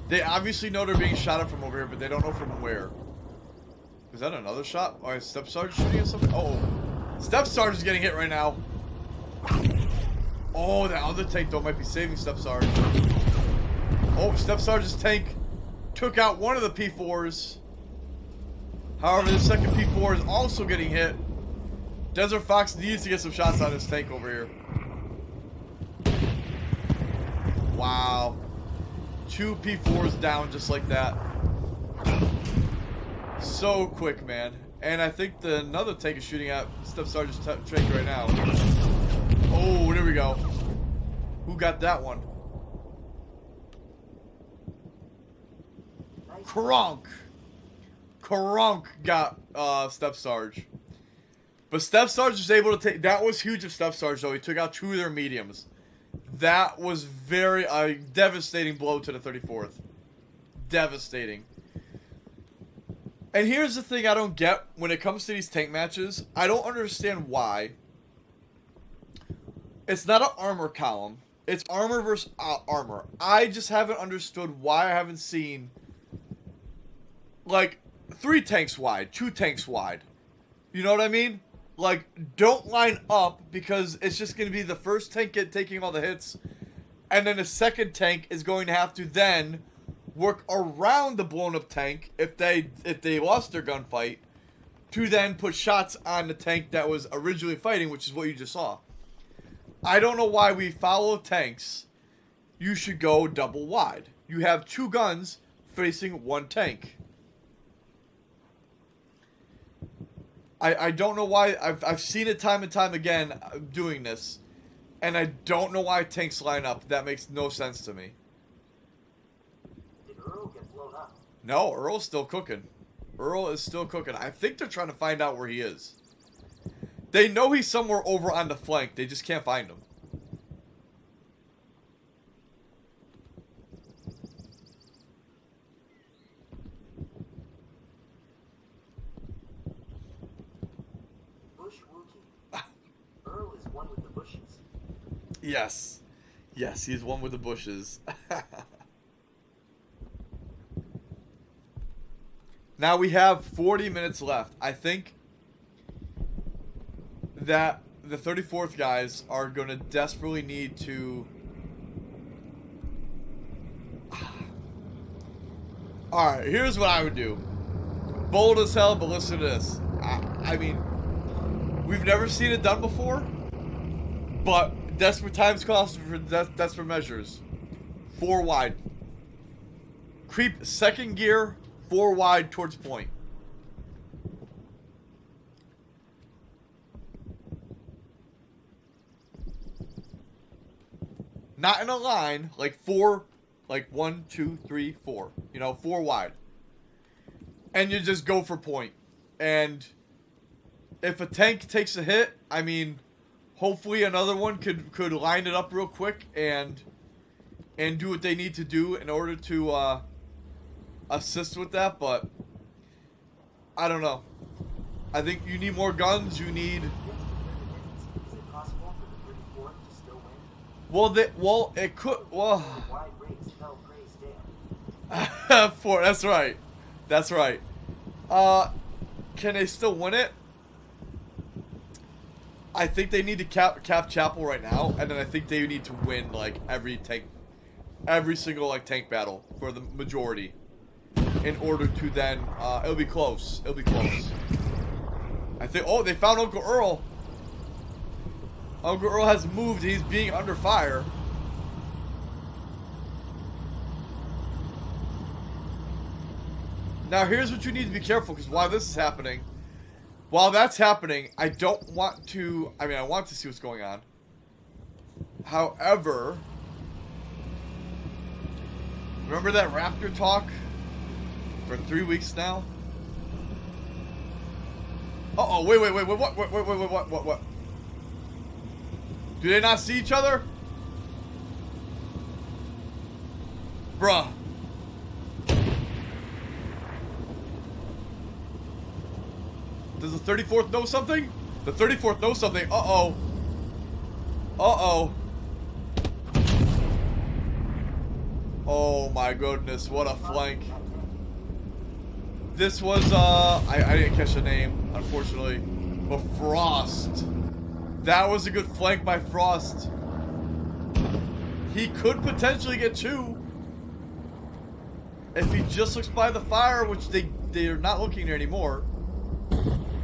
They obviously know they're being shot at from over here, but they don't know from where. Is that another shot? Alright, Step Sarge shooting at something? Oh. Step Sarge is getting hit right now. Oh, that other tank though might be saving Step Sarge. Oh, Step Sarge's tank took out one of the P4s. However, the second P4 is also getting hit. Desert Fox needs to get some shots on his tank over here. Wow. 2 P4s down just like that. So quick, man. And I think another tank is shooting at Step Sarge's tank right now. Oh, there we go. Who got that one? Kronk. Kronk got Step Sarge. But Step Sarge was able to take... That was huge of Step Sarge, though. He took out 2 of their mediums. That was very... a devastating blow to the 34th. Devastating. And here's the thing I don't get when it comes to these tank matches. I don't understand why. It's not an armor column. It's armor versus armor. I just haven't understood why I haven't seen... like, 3 tanks wide, 2 tanks wide. You know what I mean? Like, don't line up because it's just going to be the first tank taking all the hits. And then the second tank is going to have to then work around the blown up tank if they lost their gunfight to then put shots on the tank that was originally fighting, which is what you just saw. I don't know why we follow tanks. You should go double wide. You have 2 guns facing 1 tank. I don't know why. I've seen it time and time again doing this. And I don't know why tanks line up. That makes no sense to me. Did Earl get blown up? No, Earl's still cooking. Earl is still cooking. I think they're trying to find out where he is. They know he's somewhere over on the flank. They just can't find him. Earl is one with the bushes. Yes. Yes, he's one with the bushes. Now we have 40 minutes left. I think that the 34th guys are going to desperately need to Alright, here's what I would do. Bold as hell, but listen to this. I mean, we've never seen it done before, but desperate times calls for desperate measures. 4 wide. Creep second gear, 4 wide towards point. Not in a line, like 4, like 1, 2, 3, 4. You know, 4 wide. And you just go for point. And if a tank takes a hit, I mean, hopefully another one could line it up real quick and do what they need to do in order to assist with that. But I don't know. I think you need more guns. You need. Is it possible for the 34th to still win? Well, it could. Well, The wide race hell praise down. 4. That's right. That's right. Can they still win it? I think they need to cap Chapel right now, and then I think they need to win like every single like tank battle for the majority, in order to then it'll be close. It'll be close. I think. Oh, they found Uncle Earl. Uncle Earl has moved. He's being under fire. Now here's what you need to be careful, because while this is happening, while that's happening, I don't want to. I mean, I want to see what's going on. However, remember that Raptor talk for 3 weeks now? Uh-oh, wait, what? Do they not see each other? Bruh. Does the 34th know something? The 34th knows something. Uh-oh. Uh-oh. Oh my goodness, what a flank. This was, I didn't catch the name, unfortunately. But Frost. That was a good flank by Frost. He could potentially get 2. If he just looks by the fire, which they're not looking there anymore.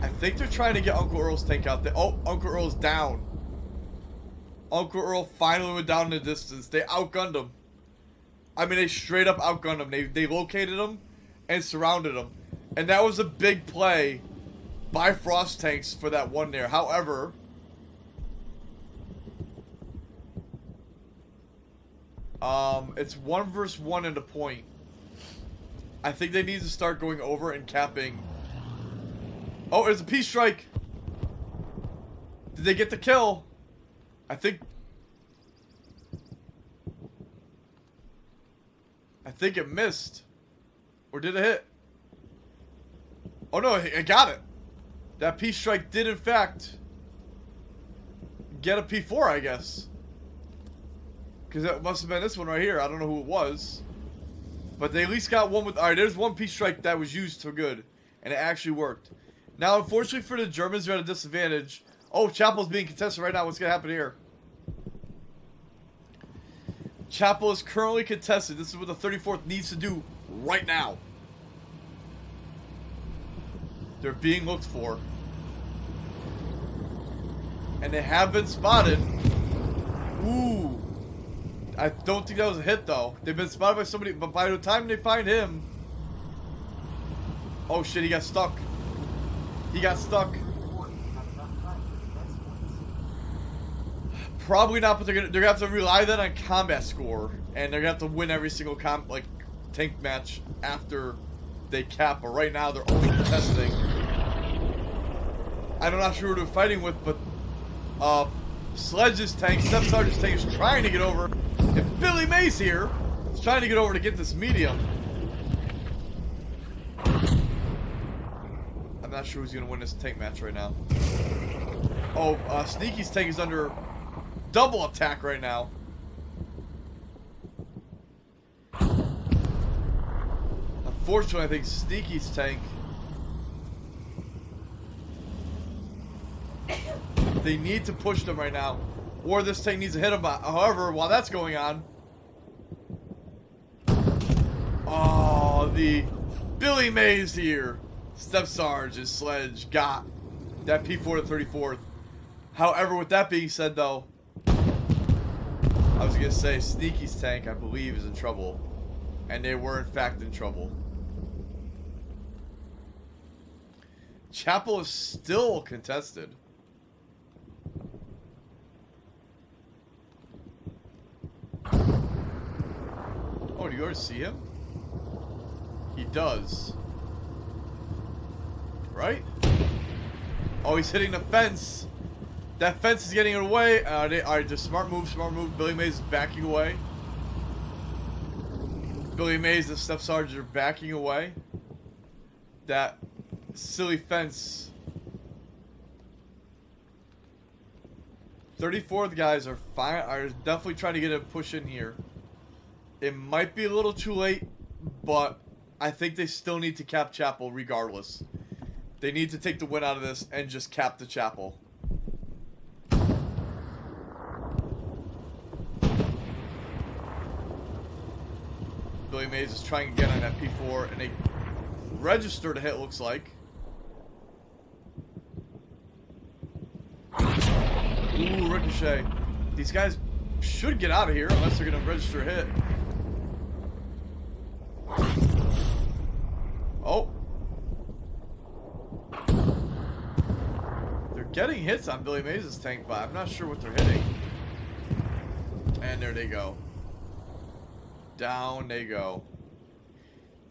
I think they're trying to get Uncle Earl's tank out there. Oh, Uncle Earl's down. Uncle Earl finally went down in the distance. They outgunned him. I mean, they straight up outgunned him. They located him and surrounded him. And that was a big play by Frost tanks for that one there. However, it's 1 versus 1 in the point. I think they need to start going over and capping. Oh, it's a peace strike. Did they get the kill? I think it missed. Or did it hit? Oh no, it got it. That peace strike did in fact get a P4, I guess. Because it must have been this one right here. I don't know who it was. But they at least got one with... Alright, there's one peace strike that was used for good. And it actually worked. Now, unfortunately for the Germans, they're at a disadvantage. Oh, Chapel's being contested right now. What's going to happen here? Chapel is currently contested. This is what the 34th needs to do right now. They're being looked for. And they have been spotted. Ooh. I don't think that was a hit, though. They've been spotted by somebody, but by the time they find him... Oh, shit, he got stuck. He got stuck. Probably not, but they're gonna have to rely then on combat score, and they're gonna have to win every single tank match after they cap. But right now they're only contesting. I'm not sure who they're fighting with, but Sledge's tank, Step Sergeant's tank is trying to get over, and Billy Mays here is trying to get over to get this medium. I'm not sure who's gonna win this tank match right now. Oh, Sneaky's tank is under double attack right now. Unfortunately, I think Sneaky's tank... They need to push them right now. Or this tank needs to hit them. However, while that's going on... Oh, of the Billy Mays here. Step Sarge and Sledge got that P4 to 34th. However, with that being said, though, I was going to say Sneaky's tank, I believe, is in trouble. And they were, in fact, in trouble. Chapel is still contested. Oh, do you already see him? He does. Right? Oh, he's hitting the fence. That fence is getting away. Alright, just smart move, smart move. Billy Mays is backing away. Billy Mays and Step Sarge are backing away. That silly fence. 34th guys are definitely trying to get a push in here. It might be a little too late, but I think they still need to cap Chapel regardless. They need to take the win out of this and just cap the Chapel. Billy Mays is trying again on that P4, and they registered a hit, looks like. Ooh, ricochet. These guys should get out of here unless they're going to register a hit. Oh. They're getting hits on Billy Mays' tank, but I'm not sure what they're hitting. And there they go. Down they go.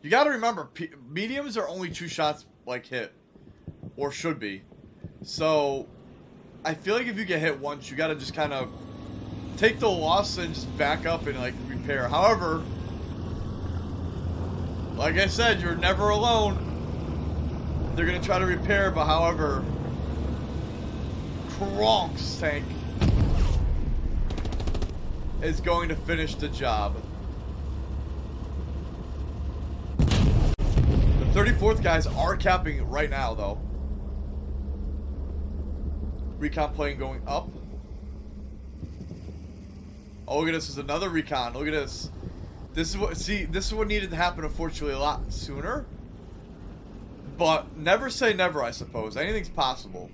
You got to remember, mediums are only 2 shots like hit, or should be. So I feel like if you get hit once, you got to just kind of take the loss and just back up and like repair. However, like I said, you're never alone. They're gonna try to repair, but however, Kronk's tank is going to finish the job. The 34th guys are capping right now, though. Recon plane going up. Oh, look at this. This is another recon. Look at this. This is what needed to happen, unfortunately, a lot sooner. But never say never, I suppose. Anything's possible.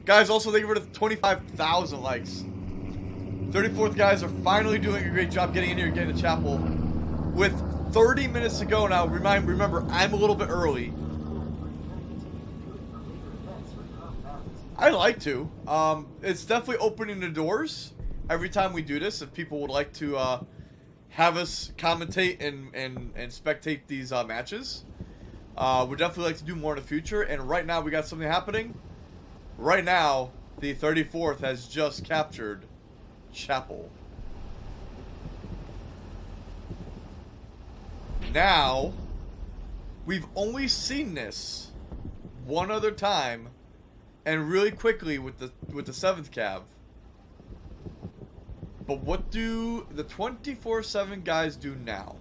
Guys, also thank you for the 25,000 likes. 34th guys are finally doing a great job getting in here and getting to Chapel. With 30 minutes to go now, remember, I'm a little bit early. I like to. It's definitely opening the doors every time we do this. If people would like to have us commentate and spectate these matches, we'd definitely like to do more in the future. And right now we got something happening. Right now, the 34th has just captured Chapel. Now, we've only seen this one other time, and really quickly with the 7th Cav. But what do the 24/7 guys do now?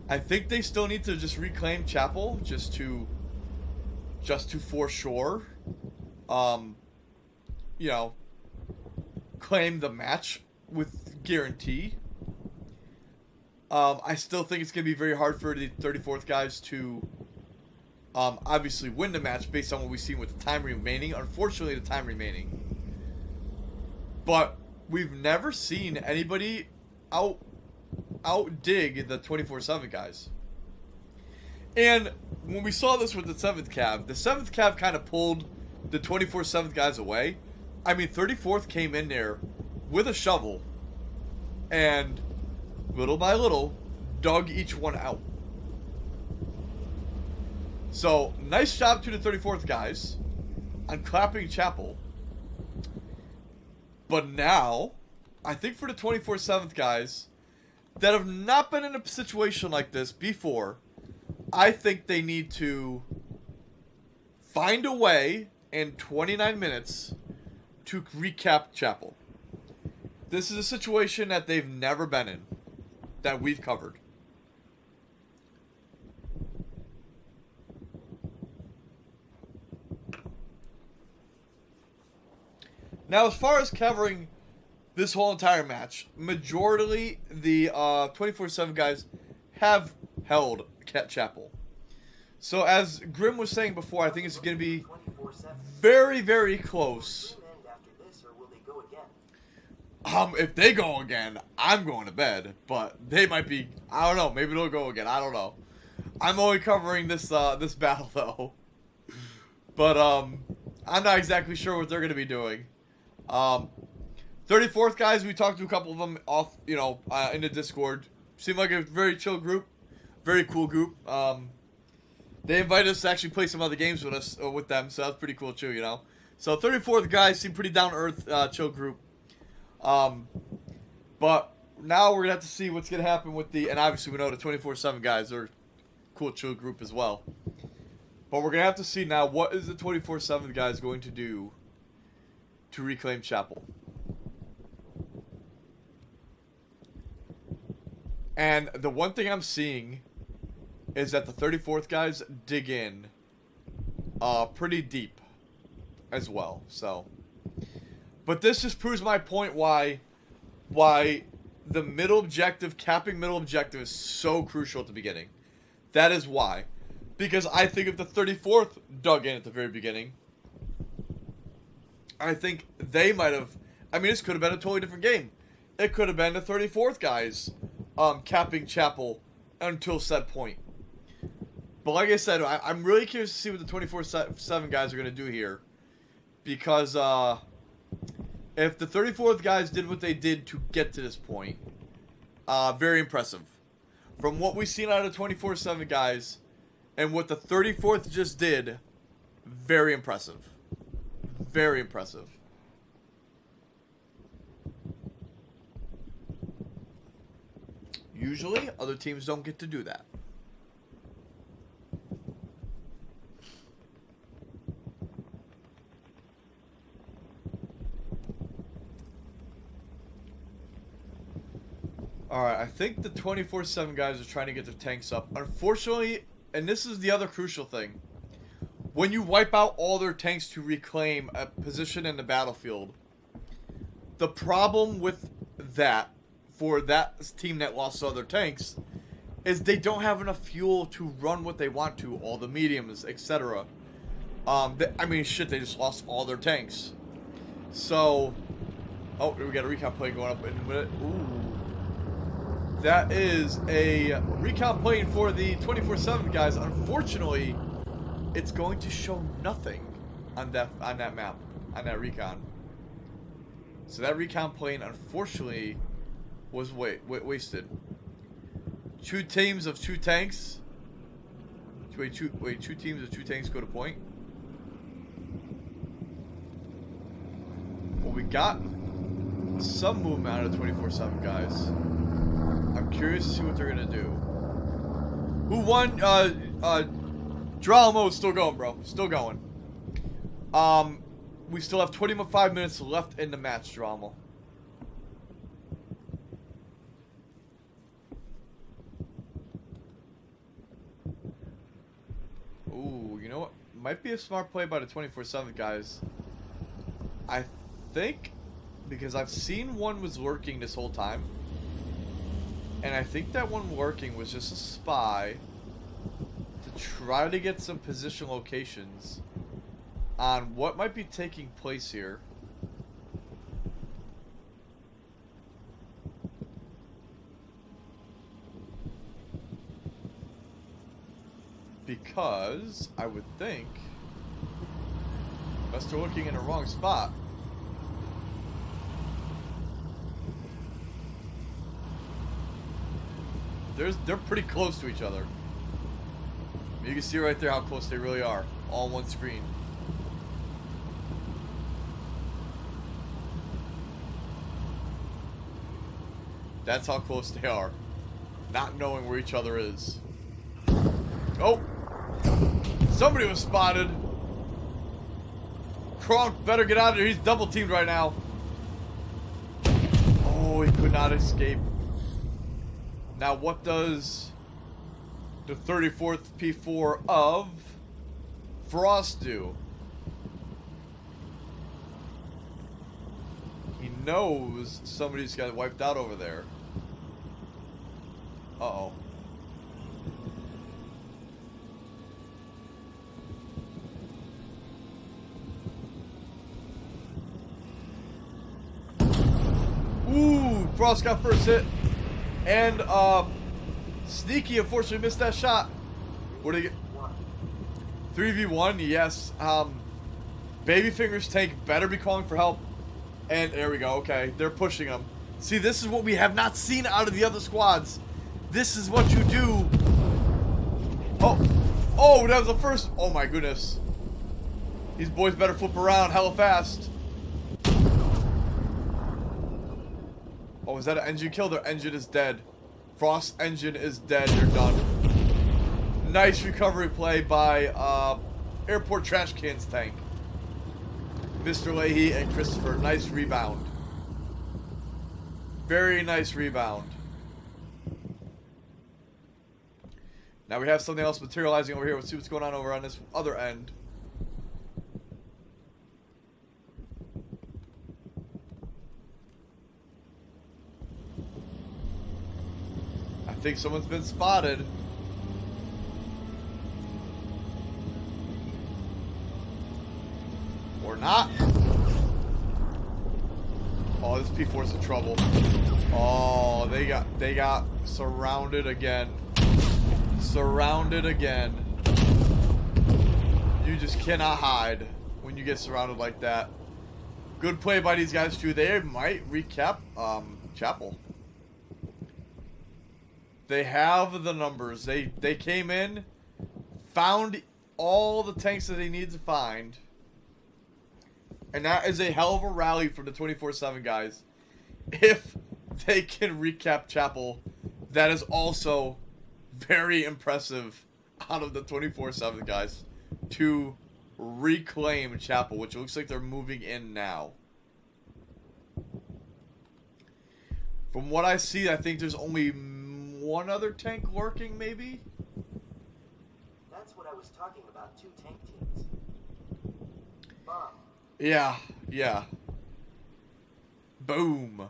I think they still need to just reclaim Chapel just to for sure, you know, claim the match with guarantee. I still think it's going to be very hard for the 34th guys to obviously win the match based on what we've seen with the time remaining. Unfortunately, the time remaining. But we've never seen anybody outdig the 24/7 guys. And when we saw this with the 7th Cav kind of pulled the 24/7 guys away. I mean, 34th came in there with a shovel and little by little dug each one out. So, nice job to the 34th guys on clapping Chapel. But now, I think for the 24/7 guys that have not been in a situation like this before, I think they need to find a way in 29 minutes to recap Chapel. This is a situation that they've never been in, that we've covered. Now, as far as covering this whole entire match, majority the 24/7 guys have held Chapel. So as Grim was saying before, I think it's going to be 24/7. very, very close. Will the game end after this, or will they go again? If they go again, I'm going to bed. But they might be. I don't know. Maybe they'll go again. I don't know. I'm only covering this this battle though. But I'm not exactly sure what they're going to be doing. 34th guys, we talked to a couple of them off, in the Discord. Seemed like a very chill group, very cool group. They invited us to actually play some other games with them, so that's pretty cool too, So 34th guys seem pretty down to earth, chill group. But now we're gonna have to see what's gonna happen with and obviously we know the 24/7 guys are a cool chill group as well. But we're gonna have to see now what is the 24/7 guys going to do to reclaim Chapel. And the one thing I'm seeing is that the 34th guys dig in pretty deep as well. So, but this just proves my point why the middle objective, capping middle objective, is so crucial at the beginning. That is why. Because I think if the 34th dug in at the very beginning, I think they might have... I mean, this could have been a totally different game. It could have been the 34th guys capping Chapel until said point. But like I said, I'm really curious to see what the 24/7 guys are going to do here. Because if the 34th guys did what they did to get to this point, very impressive. From what we've seen out of the 24/7 guys and what the 34th just did, very impressive. Very impressive. Usually, other teams don't get to do that. Alright, I think the 24/7 guys are trying to get their tanks up. Unfortunately, and this is the other crucial thing, when you wipe out all their tanks to reclaim a position in the battlefield, the problem with that, for that team that lost all their tanks, is they don't have enough fuel to run what they want to, all the mediums, etc. I mean, shit, they just lost all their tanks. So, oh, we got a recon plane going up in a minute. Ooh. That is a recon plane for the 24/7 guys. Unfortunately, it's going to show nothing on that map, on that recon. So that recon plane, unfortunately, was wasted. Two teams of 2 tanks. Two teams of 2 tanks go to point. Well, we got some movement out of the 24/7 guys. I'm curious to see what they're gonna do. Who won? Dralmo is still going, bro. Still going. We still have 25 minutes left in the match, Dralmo. Ooh, you know what? Might be a smart play by the 24/7 guys. I think, because I've seen one was lurking this whole time. And I think that one lurking was just a spy to try to get some position locations on what might be taking place here. Because I would think, unless they're looking in the wrong spot. They're pretty close to each other. You can see right there how close they really are, all on one screen. That's how close they are, not knowing where each other is. Oh! Somebody was spotted! Kronk better get out of there, he's double teamed right now. Oh, he could not escape. Now what does the 34th P4 of Frost do? He knows somebody's got wiped out over there. Uh-oh. Frost got first hit. And Sneaky unfortunately missed that shot. What do you get? 3v1, yes. Babyfinger's tank better be calling for help. And there we go, okay. They're pushing him. See, this is what we have not seen out of the other squads. This is what you do. Oh, that was the first. Oh my goodness. These boys better flip around hella fast. Oh, is that an engine kill? Their engine is dead. Frost engine is dead. They're done. Nice recovery play by Airport Trash Cans tank. Mr. Leahy and Christopher. Nice rebound. Very nice rebound. Now we have something else materializing over here. Let's see what's going on over on this other end. I think someone's been spotted. Or not. Oh, this P4's in trouble. Oh, they got surrounded again. Surrounded again. You just cannot hide when you get surrounded like that. Good play by these guys too. They might recap Chapel. They have the numbers. They came in, found all the tanks that they need to find. And that is a hell of a rally from the 24/7 guys. If they can recap Chapel, that is also very impressive out of the 24/7 guys to reclaim Chapel, which looks like they're moving in now. From what I see, I think there's only one other tank lurking, maybe? That's what I was talking about, 2 tank teams. Bomb. Yeah. Boom.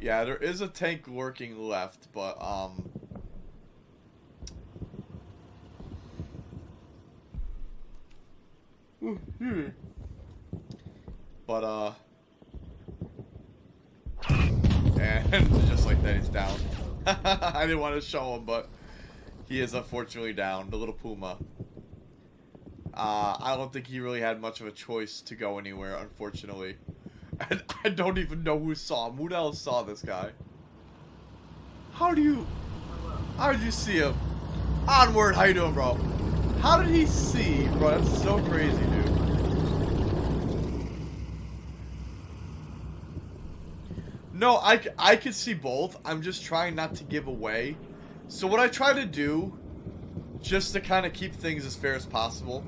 Yeah, there is a tank lurking left, but, and just like that, he's down. I didn't want to show him, but he is unfortunately down. The little Puma. I don't think he really had much of a choice to go anywhere, unfortunately. And I don't even know who saw him. Who the hell saw this guy? How did you see him? Onward, how you doing, bro? How did he see? Bro, that's so crazy, dude. No, I could see both. I'm just trying not to give away. So what I try to do, just to kind of keep things as fair as possible,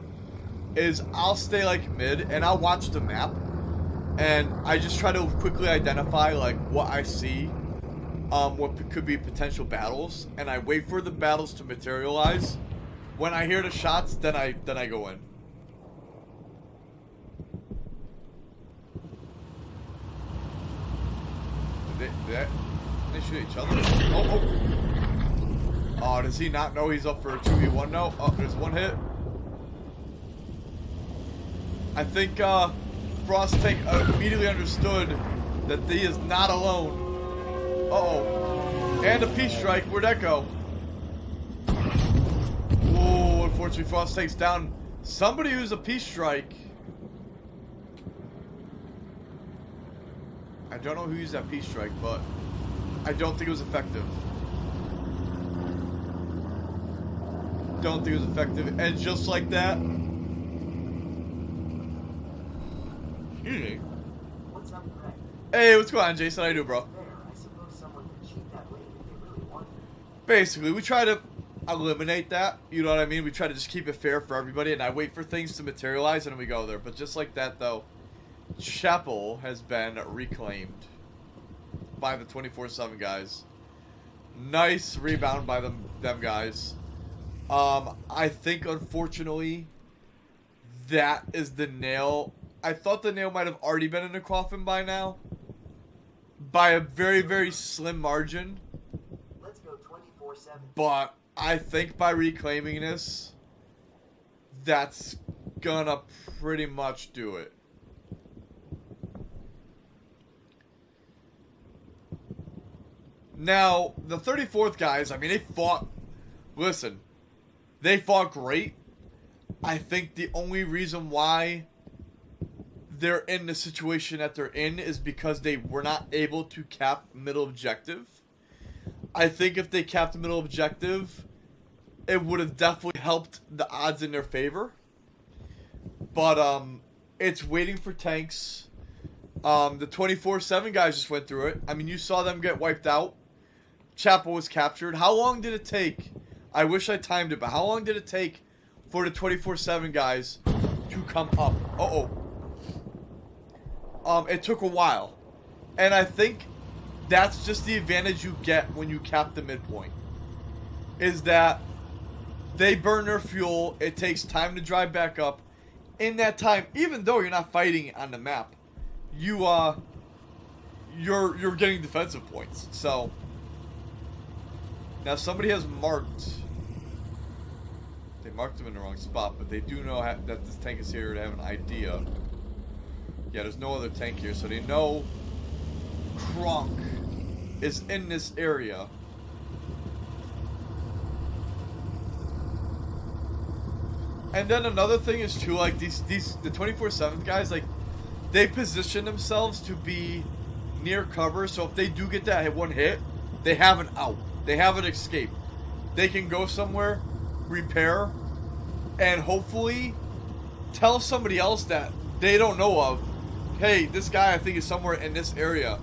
is I'll stay like mid and I'll watch the map. And I just try to quickly identify like what I see, what could be potential battles, and I wait for the battles to materialize. When I hear the shots, then I go in. Did they shoot each other? Oh, does he not know he's up for a 2v1 now? Oh, there's one hit. I think Frost Tank immediately understood that he is not alone. Uh-oh. And a peace strike. Where'd that go? Oh, unfortunately Frost Tank's down. Somebody used a peace strike. I don't know who used that peace strike, but I don't think it was effective. Don't think it was effective. And just like that. What's up, Greg? Hey, what's going on, Jason? How you doing, bro? I suppose someone could cheat that way if they really wanted. Basically, we try to eliminate that. You know what I mean? We try to just keep it fair for everybody, and I wait for things to materialize, and then we go there. But just like that, though, Chapel has been reclaimed by the 24/7 guys. Nice rebound by them guys. I think, unfortunately, that is the nail. I thought the nail might have already been in the coffin by now. By a very, very slim margin. Let's go 24/7. But I think by reclaiming this, that's gonna pretty much do it. Now, the 34th guys, I mean, they fought. Listen, they fought great. I think the only reason why they're in the situation that they're in is because they were not able to cap middle objective. I think if they capped the middle objective, it would have definitely helped the odds in their favor. But it's waiting for tanks. The 24/7 guys just went through it. I mean, you saw them get wiped out. Chapel was captured. How long did it take? I wish I timed it, but how long did it take for the 24/7 guys to come up? It took a while. And I think that's just the advantage you get when you cap the midpoint. Is that they burn their fuel, it takes time to drive back up. In that time, even though you're not fighting on the map, you're getting defensive points. So now somebody has marked. They marked them in the wrong spot, but they do know that this tank is here to have an idea. Yeah, there's no other tank here, so they know Kronk is in this area. And then another thing is too, like the 24/7 guys, like they position themselves to be near cover, so if they do get that one hit, they have an out. They have an escape. They can go somewhere, repair, and hopefully tell somebody else that they don't know of, hey, this guy I think is somewhere in this area.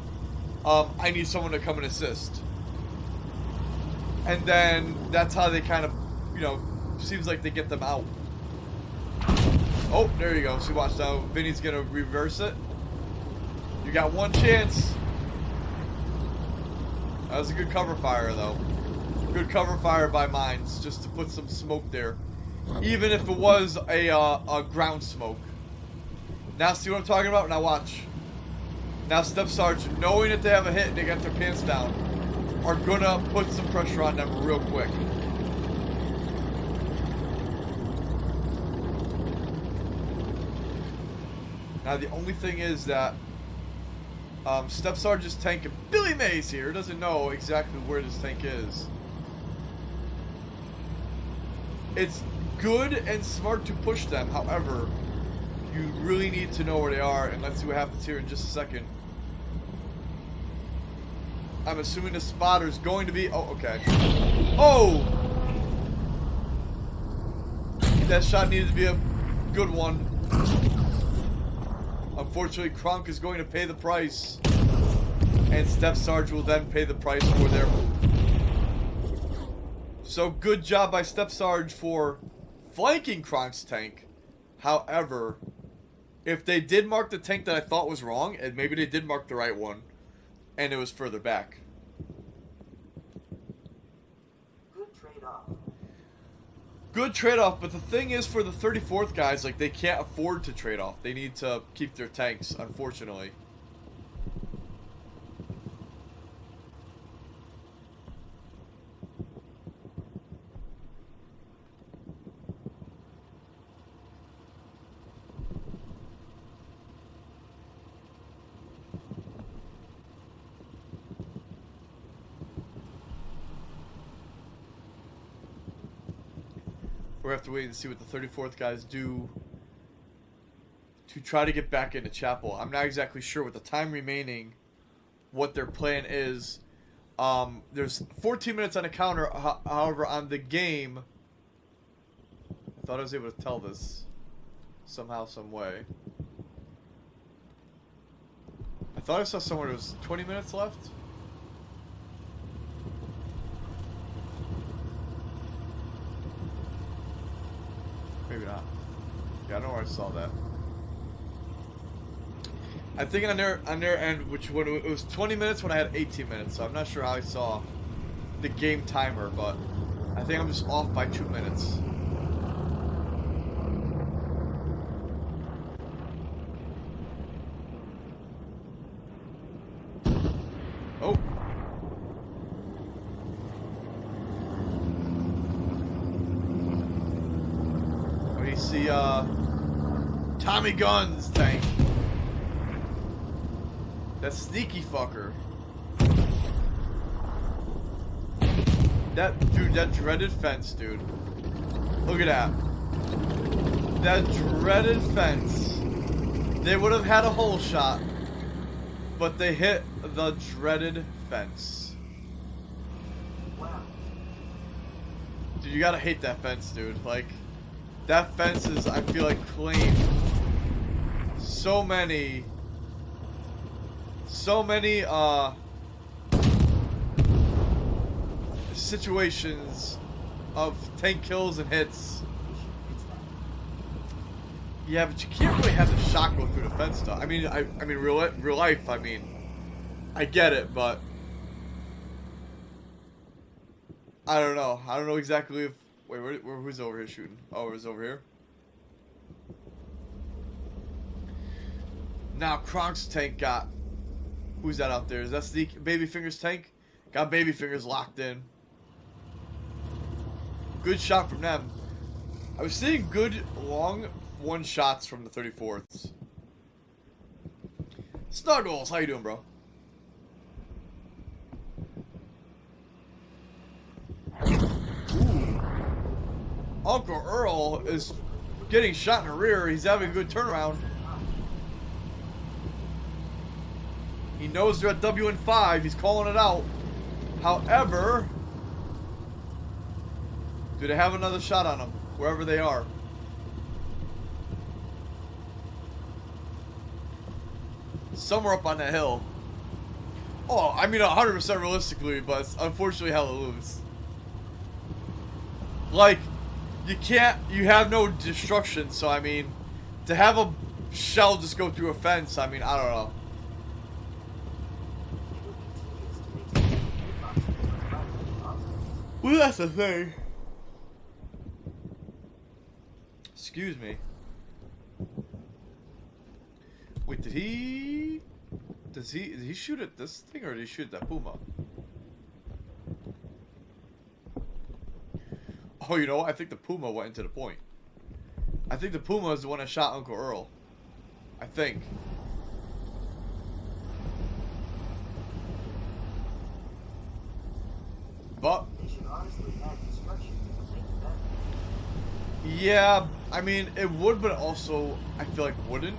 I need someone to come and assist. And then that's how they kind of, seems like they get them out. Oh, there you go. So watch now. Vinny's going to reverse it. You got one chance. That was a good cover fire, though. Good cover fire by Mines, just to put some smoke there. Even if it was a ground smoke. Now see what I'm talking about? Now watch. Now Step Sergeant, knowing that they have a hit and they got their pants down, are going to put some pressure on them real quick. Now the only thing is that Step Sergeant's tank, Billy Mays here, doesn't know exactly where this tank is. It's good and smart to push them, however, you really need to know where they are, and let's see what happens here in just a second. I'm assuming the spotter's going to be... Oh, okay. Oh! That shot needed to be a good one. Unfortunately, Kronk is going to pay the price. And Step Sarge will then pay the price for their move. So good job by Step Sarge for flanking Kronk's tank. However, if they did mark the tank that I thought was wrong, and maybe they did mark the right one, and it was further back. Good trade-off. Good trade-off, but the thing is for the 34th guys, like, they can't afford to trade off. They need to keep their tanks, unfortunately. We have to wait and see what the 34th guys do to try to get back into Chapel. I'm not exactly sure with the time remaining what their plan is. There's 14 minutes on the counter, however, on the game. I thought I was able to tell this somehow, some way. I thought I saw somewhere there was 20 minutes left. Maybe not. Yeah, I know where I saw that. I think on their end, which when it was 20 minutes when I had 18 minutes, so I'm not sure how I saw the game timer, but I think I'm just off by 2 minutes. Oh. We see Tommy Gunn's tank. That sneaky fucker. that dreaded fence, dude. Look at that. That dreaded fence. They would have had a hole shot, but they hit the dreaded fence. Wow. Dude, you gotta hate that fence, dude. Like, that fence is, I feel like, claimed so many, situations of tank kills and hits. Yeah, but you can't really have the shot go through the fence though. I mean, real life, I mean, I get it, but I don't know. I don't know exactly if, wait, who's over here shooting? Oh, it was over here? Now, Kronk's tank got, who's that out there? Is that the Babyfinger's tank? Got Babyfingers locked in. Good shot from them. I was seeing good long one shots from the 34ths. Snuggles, how you doing, bro? Ooh. Uncle Earl is getting shot in the rear. He's having a good turnaround. He knows they're at WN5. He's calling it out. However, do they have another shot on them, wherever they are? Somewhere up on that hill. Oh, I mean 100% realistically, but it's unfortunately hella loose. Like, you have no destruction, so I mean, to have a shell just go through a fence, I mean, I don't know. Well, that's the thing. Excuse me. Wait, did he shoot at this thing or did he shoot at that Puma? Oh, you know what? I think the Puma went into the point. I think the Puma is the one that shot Uncle Earl. I think. But They should honestly add destruction to make it better. yeah, I mean it would, but also I feel like wouldn't.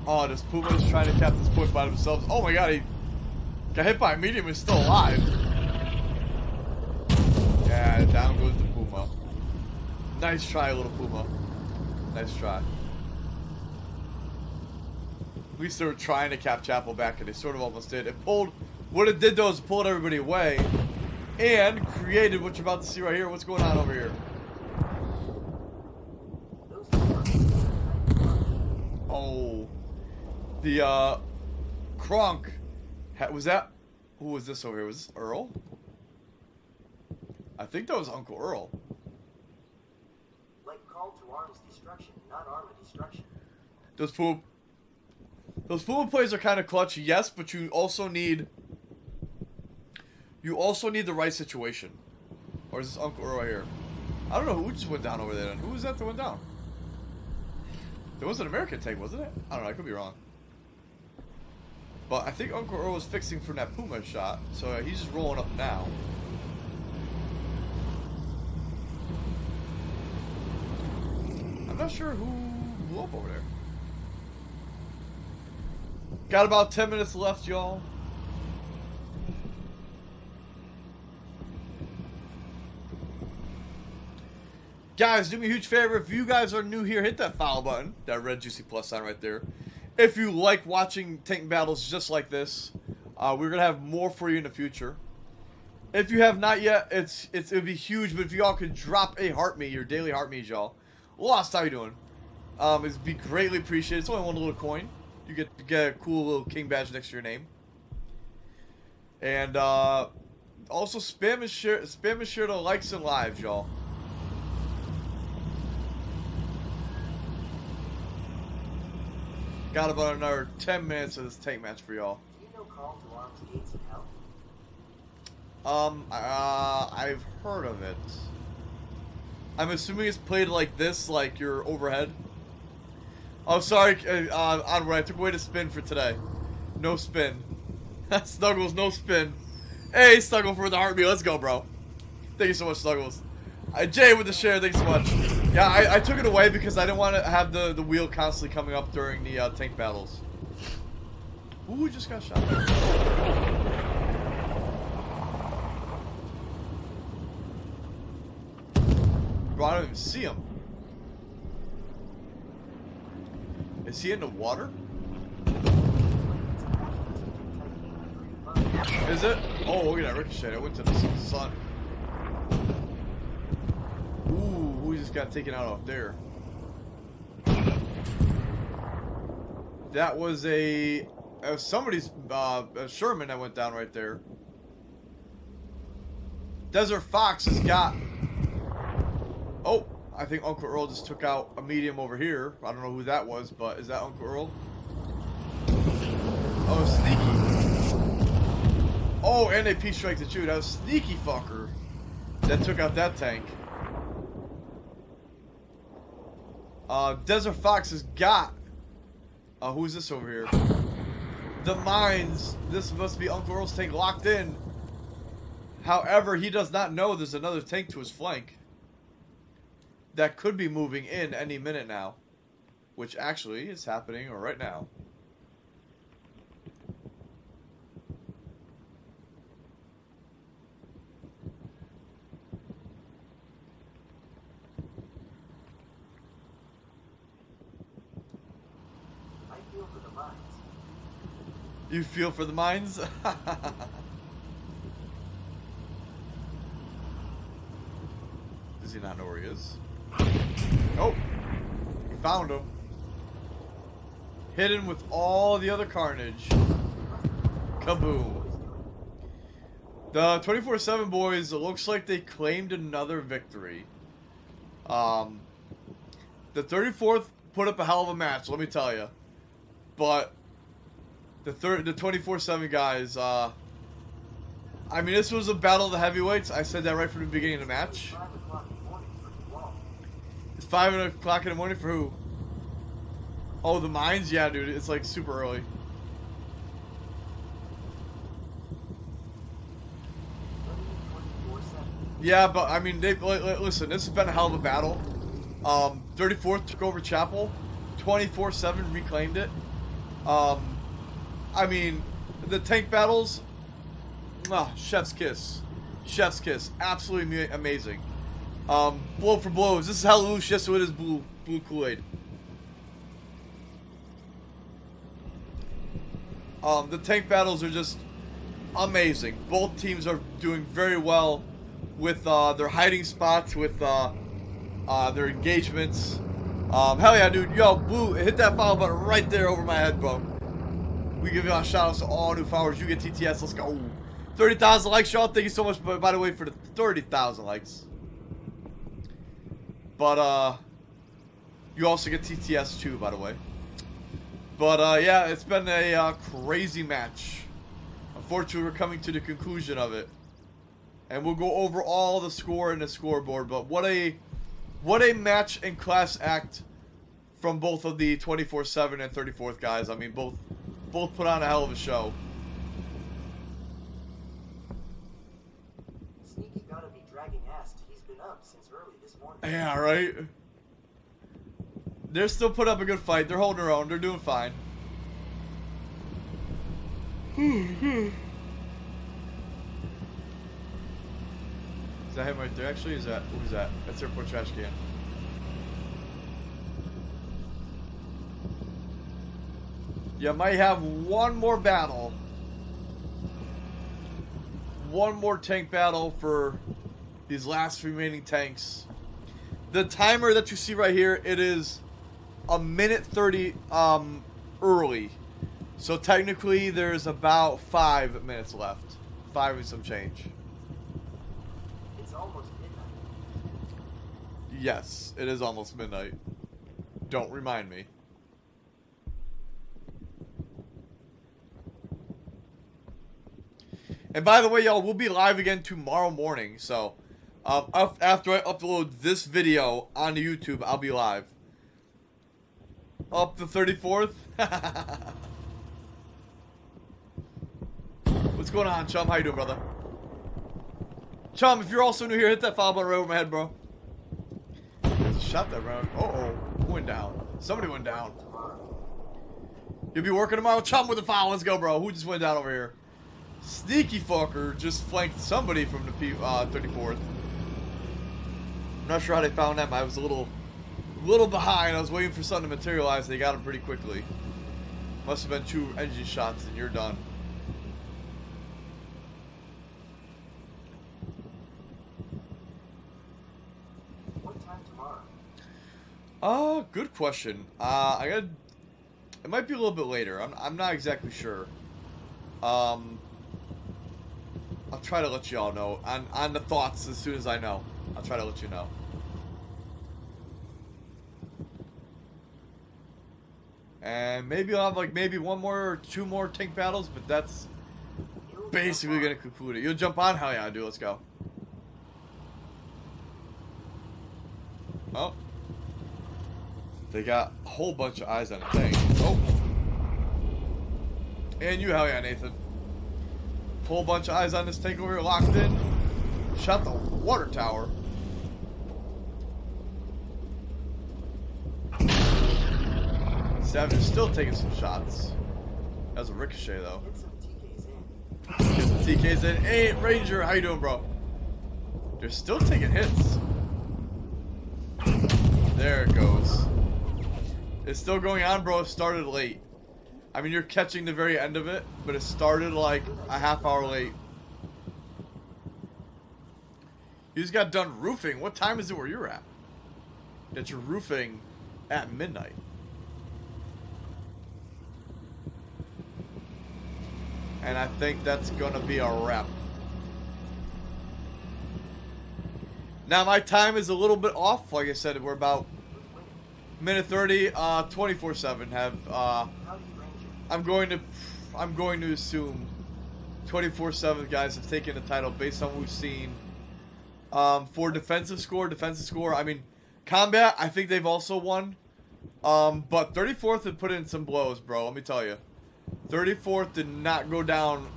Oh, this Puma is trying to cap this point by themselves. Oh my god, he got hit by a medium and is still alive. Yeah, down goes the Puma. Nice try, little Puma. Nice try. At least they were trying to cap Chapel back, and they sort of almost did. It pulled. What it did though is it pulled everybody away, and created what you're about to see right here. What's going on over here? Oh, the Kronk. Was that? Who was this over here? Was this Earl? I think that was Uncle Earl. Like call to arms destruction, not armor destruction. Those Puma plays are kind of clutch, yes, but you also need the right situation. Or is this Uncle Earl right here? I don't know who just went down over there then. Who was that that went down? There was an American tank, wasn't it? I don't know, I could be wrong. But I think Uncle Earl was fixing from that Puma shot, so he's just rolling up now. I'm not sure who blew up over there. Got about 10 minutes left, y'all. Guys, do me a huge favor. If you guys are new here, hit that follow button. That red juicy plus sign right there. If you like watching tank battles just like this, we're going to have more for you in the future. If you have not yet, it would be huge, but if y'all could drop a heart me, your daily heart me, y'all. Lost, how you doing? It'd be greatly appreciated. It's only one little coin. You get a cool little king badge next to your name. And also spam and share the likes and lives, y'all. Got about another 10 minutes of this tank match for y'all. Do you know call to arms gates of hell? I've heard of it. I'm assuming it's played like this, like you're overhead. Oh, sorry, Onward, I took away the spin for today. No spin. Snuggles, no spin. Hey, Snuggle for the heartbeat, let's go, bro. Thank you so much, Snuggles. Jay with the share, thanks so much. Yeah, I took it away because I didn't want to have the wheel constantly coming up during the tank battles. Ooh, we just got shot. Bro, I don't even see him. Is he in the water? Is it? Oh, look at that ricochet. I went to the sun. Ooh, who just got taken out up there? That was somebody's a Sherman that went down right there. Desert Fox has got. Oh, I think Uncle Earl just took out a medium over here. I don't know who that was, but is that Uncle Earl? Oh, sneaky. Oh, and they P-strike the too. That was sneaky fucker that took out that tank. Desert Fox has got. Who's this over here? The mines. This must be Uncle Earl's tank locked in. However, he does not know there's another tank to his flank that could be moving in any minute now, which actually is happening right now. I feel for the mines. You feel for the mines? Does he not know where he is? Oh, he found him. Hidden with all the other carnage. Kaboom. The 24/7 boys, it looks like they claimed another victory. The 34th put up a hell of a match, let me tell you. But the 24/7 guys, I mean, this was a battle of the heavyweights. I said that right from the beginning of the match. 5 o'clock in the morning for you all. It's 5 o'clock in the morning for who? Oh, the mines? Yeah, dude. It's like super early. Yeah, but I mean, listen. This has been a hell of a battle. 34th took over Chapel. 24/7 reclaimed it. I mean, the tank battles. Chef's kiss. Chef's kiss. Absolutely amazing. Blow for blows. This is how loose. Yes, so it is blue Kool-Aid. The tank battles are just amazing. Both teams are doing very well with their hiding spots, with their engagements. Hell yeah, dude. Yo, Blue, hit that follow button right there over my head, bro. We give you a shout outs to all new followers. You get TTS. Let's go. 30,000 likes, y'all. Thank you so much, by the way, for the 30,000 likes. But, you also get TTS too, by the way. But, yeah, it's been a crazy match. Unfortunately, we're coming to the conclusion of it. And we'll go over all the score and the scoreboard. But what a match and class act from both of the 24/7 and 34th guys. I mean, both put on a hell of a show. Sneaky gotta be dragging ass. He's been up since early this morning. Yeah, right? They're still putting up a good fight. They're holding their own. They're doing fine. Is that him right there, actually? Is that... Who's that? That's airport trash can. You might have one more battle. One more tank battle for these last remaining tanks. The timer that you see right here, it is a minute 30 early. So technically there's about 5 minutes left. 5 and some change. It's almost midnight. Yes, it is almost midnight. Don't remind me. And by the way, y'all, we'll be live again tomorrow morning. So, after I upload this video onto YouTube, I'll be live. Up the 34th. What's going on, chum? How you doing, brother? Chum, if you're also new here, hit that follow button right over my head, bro. Shot that round. Uh-oh. Who went down? Somebody went down. You'll be working tomorrow? Chum with the foul. Let's go, bro. Who just went down over here? Sneaky fucker just flanked somebody from the 34th. I'm not sure how they found them. I was a little behind. I was waiting for something to materialize. They got him pretty quickly. Must have been 2 engine shots and you're done. What time tomorrow? Good question. It might be a little bit later. I'm not exactly sure. I'll try to let you all know on the thoughts as soon as I know. I'll try to let you know. And maybe I'll have like maybe 1 more or 2 more tank battles, but that's basically gonna conclude it. You'll jump on? Hell yeah, dude. Let's go. Oh. They got a whole bunch of eyes on the tank. Oh. And you, hell yeah, Nathan. Whole bunch of eyes on this tank over here, locked in. Shot the water tower. Savage is still taking some shots. That was a ricochet, though. Get some TKs in. Get some TKs in. Hey, Ranger, how you doing, bro? They're still taking hits. There it goes. It's still going on, bro. It started late. I mean, you're catching the very end of it, but it started like a half hour late. You just got done roofing. What time is it where you're at? That you're roofing at midnight. And I think that's going to be a wrap. Now, my time is a little bit off. Like I said, we're about minute 30, 24/7. How do you range it? I'm going to assume 24/7 guys have taken the title based on what we've seen. For defensive score, I mean, combat, I think they've also won. But 34th had put in some blows, bro. Let me tell you. 34th did not go down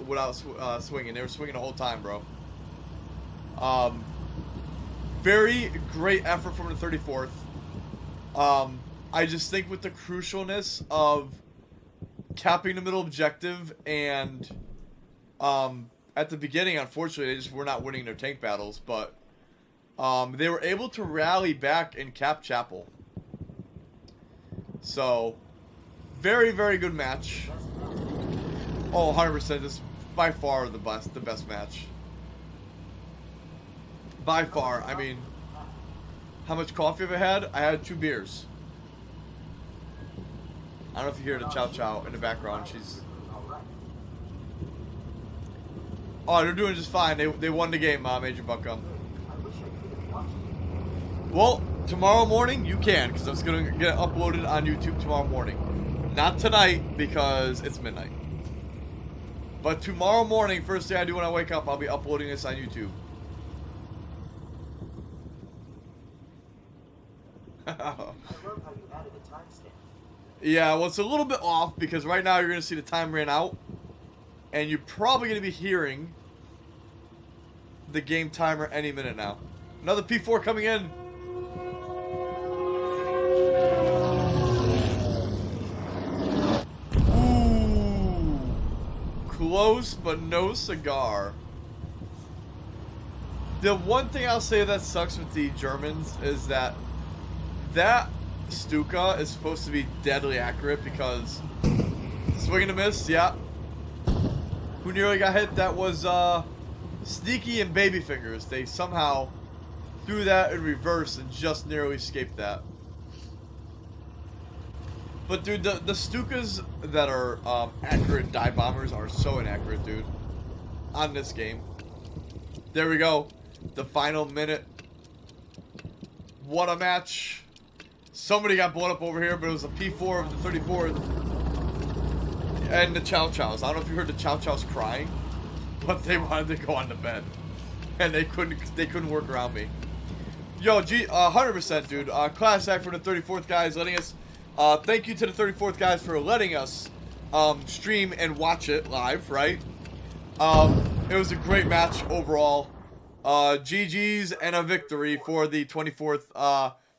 without swinging. They were swinging the whole time, bro. Very great effort from the 34th. I just think with the crucialness of capping the middle objective and at the beginning, unfortunately, they just were not winning their tank battles, but they were able to rally back and cap Chapel. So, very, very good match. Oh, 100%. This is by far the best match. By far. I mean, how much coffee have I had? I had 2 beers. I don't know if you hear the chow chow in the background. She's... Oh, they're doing just fine. They won the game, Major Buckham. I wish I could have watched it. Well, tomorrow morning you can, because it's going to get uploaded on YouTube tomorrow morning. Not tonight, because it's midnight. But tomorrow morning, first thing I do when I wake up, I'll be uploading this on YouTube. I love how you added a timestamp. Yeah, well, it's a little bit off, because right now you're going to see the time ran out. And you're probably going to be hearing the game timer any minute now. Another P4 coming in. Ooh. Close, but no cigar. The one thing I'll say that sucks with the Germans is that Stuka is supposed to be deadly accurate because swing and a miss, yeah. Who nearly got hit? That was Sneaky and Baby Fingers. They somehow threw that in reverse and just narrowly escaped that. But dude, the Stukas that are accurate dive bombers are so inaccurate, dude. On this game. There we go. The final minute. What a match. Somebody got blown up over here, but it was a P4 of the 34th. And the Chow Chows. I don't know if you heard the Chow Chows crying, but they wanted to go on the bed, and they couldn't work around me. Yo, 100%, dude. Class act for the 34th guys letting us. Thank you to the 34th guys for letting us stream and watch it live. Right. It was a great match overall. GG's and a victory for the 24th,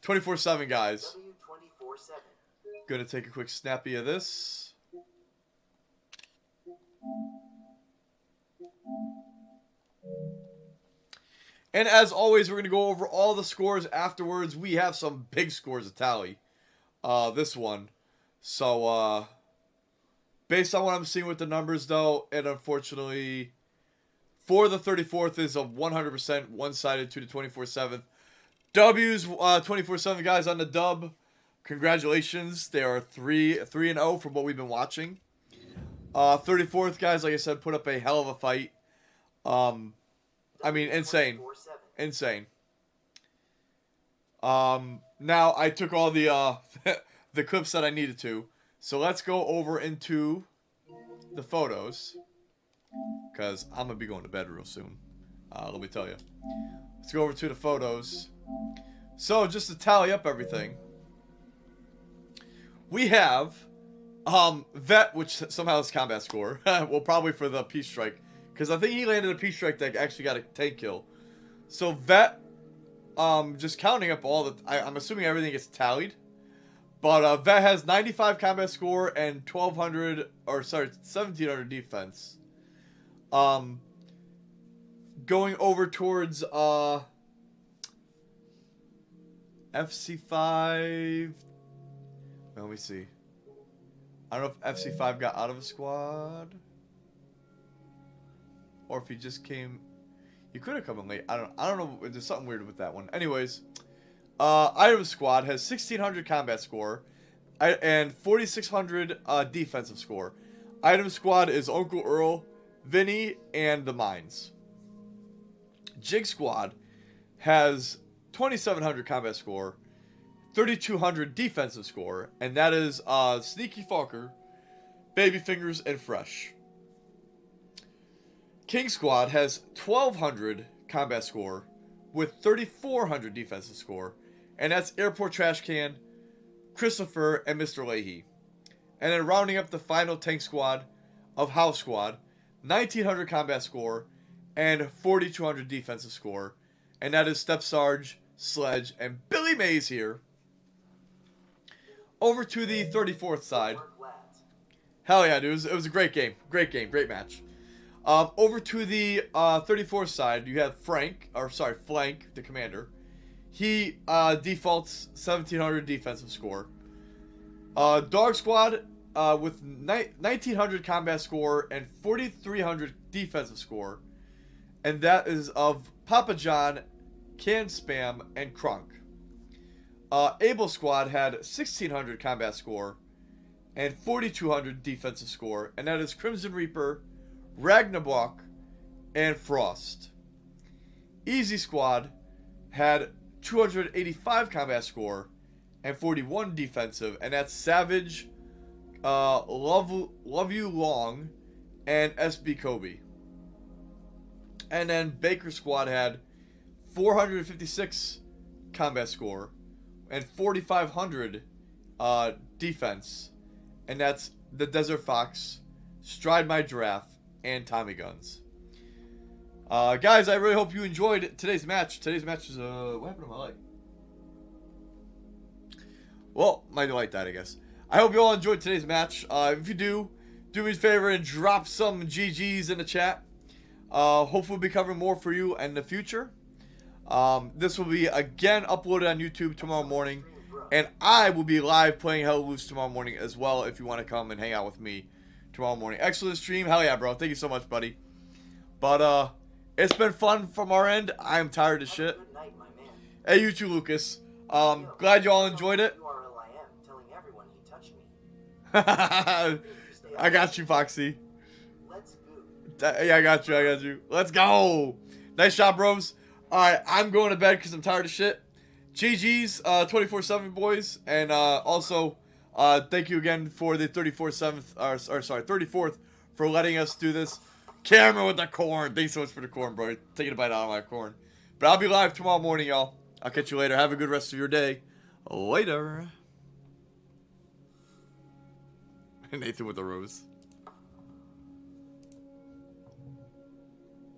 24/7 guys. W247. Gonna take a quick snappy of this. And as always, we're going to go over all the scores afterwards. We have some big scores to tally. This one. So, based on what I'm seeing with the numbers, though, it unfortunately, for the 34th is a 100% one-sided to the 24/7. W's 24/7 guys on the dub. Congratulations. They are 3-0 from what we've been watching. 34th guys, like I said, put up a hell of a fight. I mean, insane. Insane. Now I took all the the clips that I needed to. So let's go over into the photos. Because I'm going to be going to bed real soon. Let me tell you. Let's go over to the photos. So just to tally up everything. We have Vet, which somehow is combat score. Well, probably for the Peace Strike. Because I think he landed a Peace Strike that actually got a tank kill. So Vet, just counting up all the... I'm assuming everything gets tallied. But Vet has 95 combat score and 1700 defense. Going over towards FC5. Let me see. I don't know if FC5 got out of a squad. Or if he just came... He could have come in late. I don't know. There's something weird with that one. Anyways. Item Squad has 1600 combat score. And 4600 defensive score. Item Squad is Uncle Earl, Vinny, and the Mines. Jig Squad has 2700 combat score. 3200 defensive score. And that is Sneaky Falker, Baby Fingers, and Fresh. King Squad has 1200 combat score with 3400 defensive score. And that's Airport Trash Can, Christopher, and Mr. Leahy. And then rounding up the final tank squad of House Squad, 1900 combat score and 4200 defensive score. And that is Step Sarge, Sledge, and Billy Mays here. Over to the 34th side. Hell yeah, dude. It was a great game. Great game. Great match. Over to the 34th side, you have Flank, the commander. He defaults 1700 defensive score. Dog Squad with 1900 combat score and 4300 defensive score. And that is of Papa John, Can Spam, and Crunk. Able Squad had 1600 combat score and 4200 defensive score. And that is Crimson Reaper, Ragnarok, and Frost. Easy Squad had 285 combat score and 41 defensive, and that's Savage, Love You Long, and SB Kobe. And then Baker Squad had 456 combat score and 4500 defense, and that's the Desert Fox, Stride My Giraffe, and Tommy Guns. Guys, I really hope you enjoyed today's match. Today's match is, what happened to my light? Well, my light died, I guess. I hope you all enjoyed today's match. If you do me a favor and drop some GGs in the chat. Hopefully we'll be covering more for you in the future. This will be, again, uploaded on YouTube tomorrow morning. And I will be live playing Hell Loose tomorrow morning as well if you want to come and hang out with me tomorrow morning. Excellent stream. Hell yeah, bro. Thank you so much, buddy. But, it's been fun from our end. I'm tired as shit. Hey, you too, Lucas. Glad you all enjoyed it. I got you, Foxy. Yeah, I got you. Let's go. Nice job, bros. Alright, I'm going to bed because I'm tired of shit. GG's, 24/7, boys. And, also, thank you again for the 34th for letting us do this. Camera with the corn. Thanks so much for the corn, bro. Taking a bite out of my corn. But I'll be live tomorrow morning, y'all. I'll catch you later. Have a good rest of your day. Later. Nathan with the rose.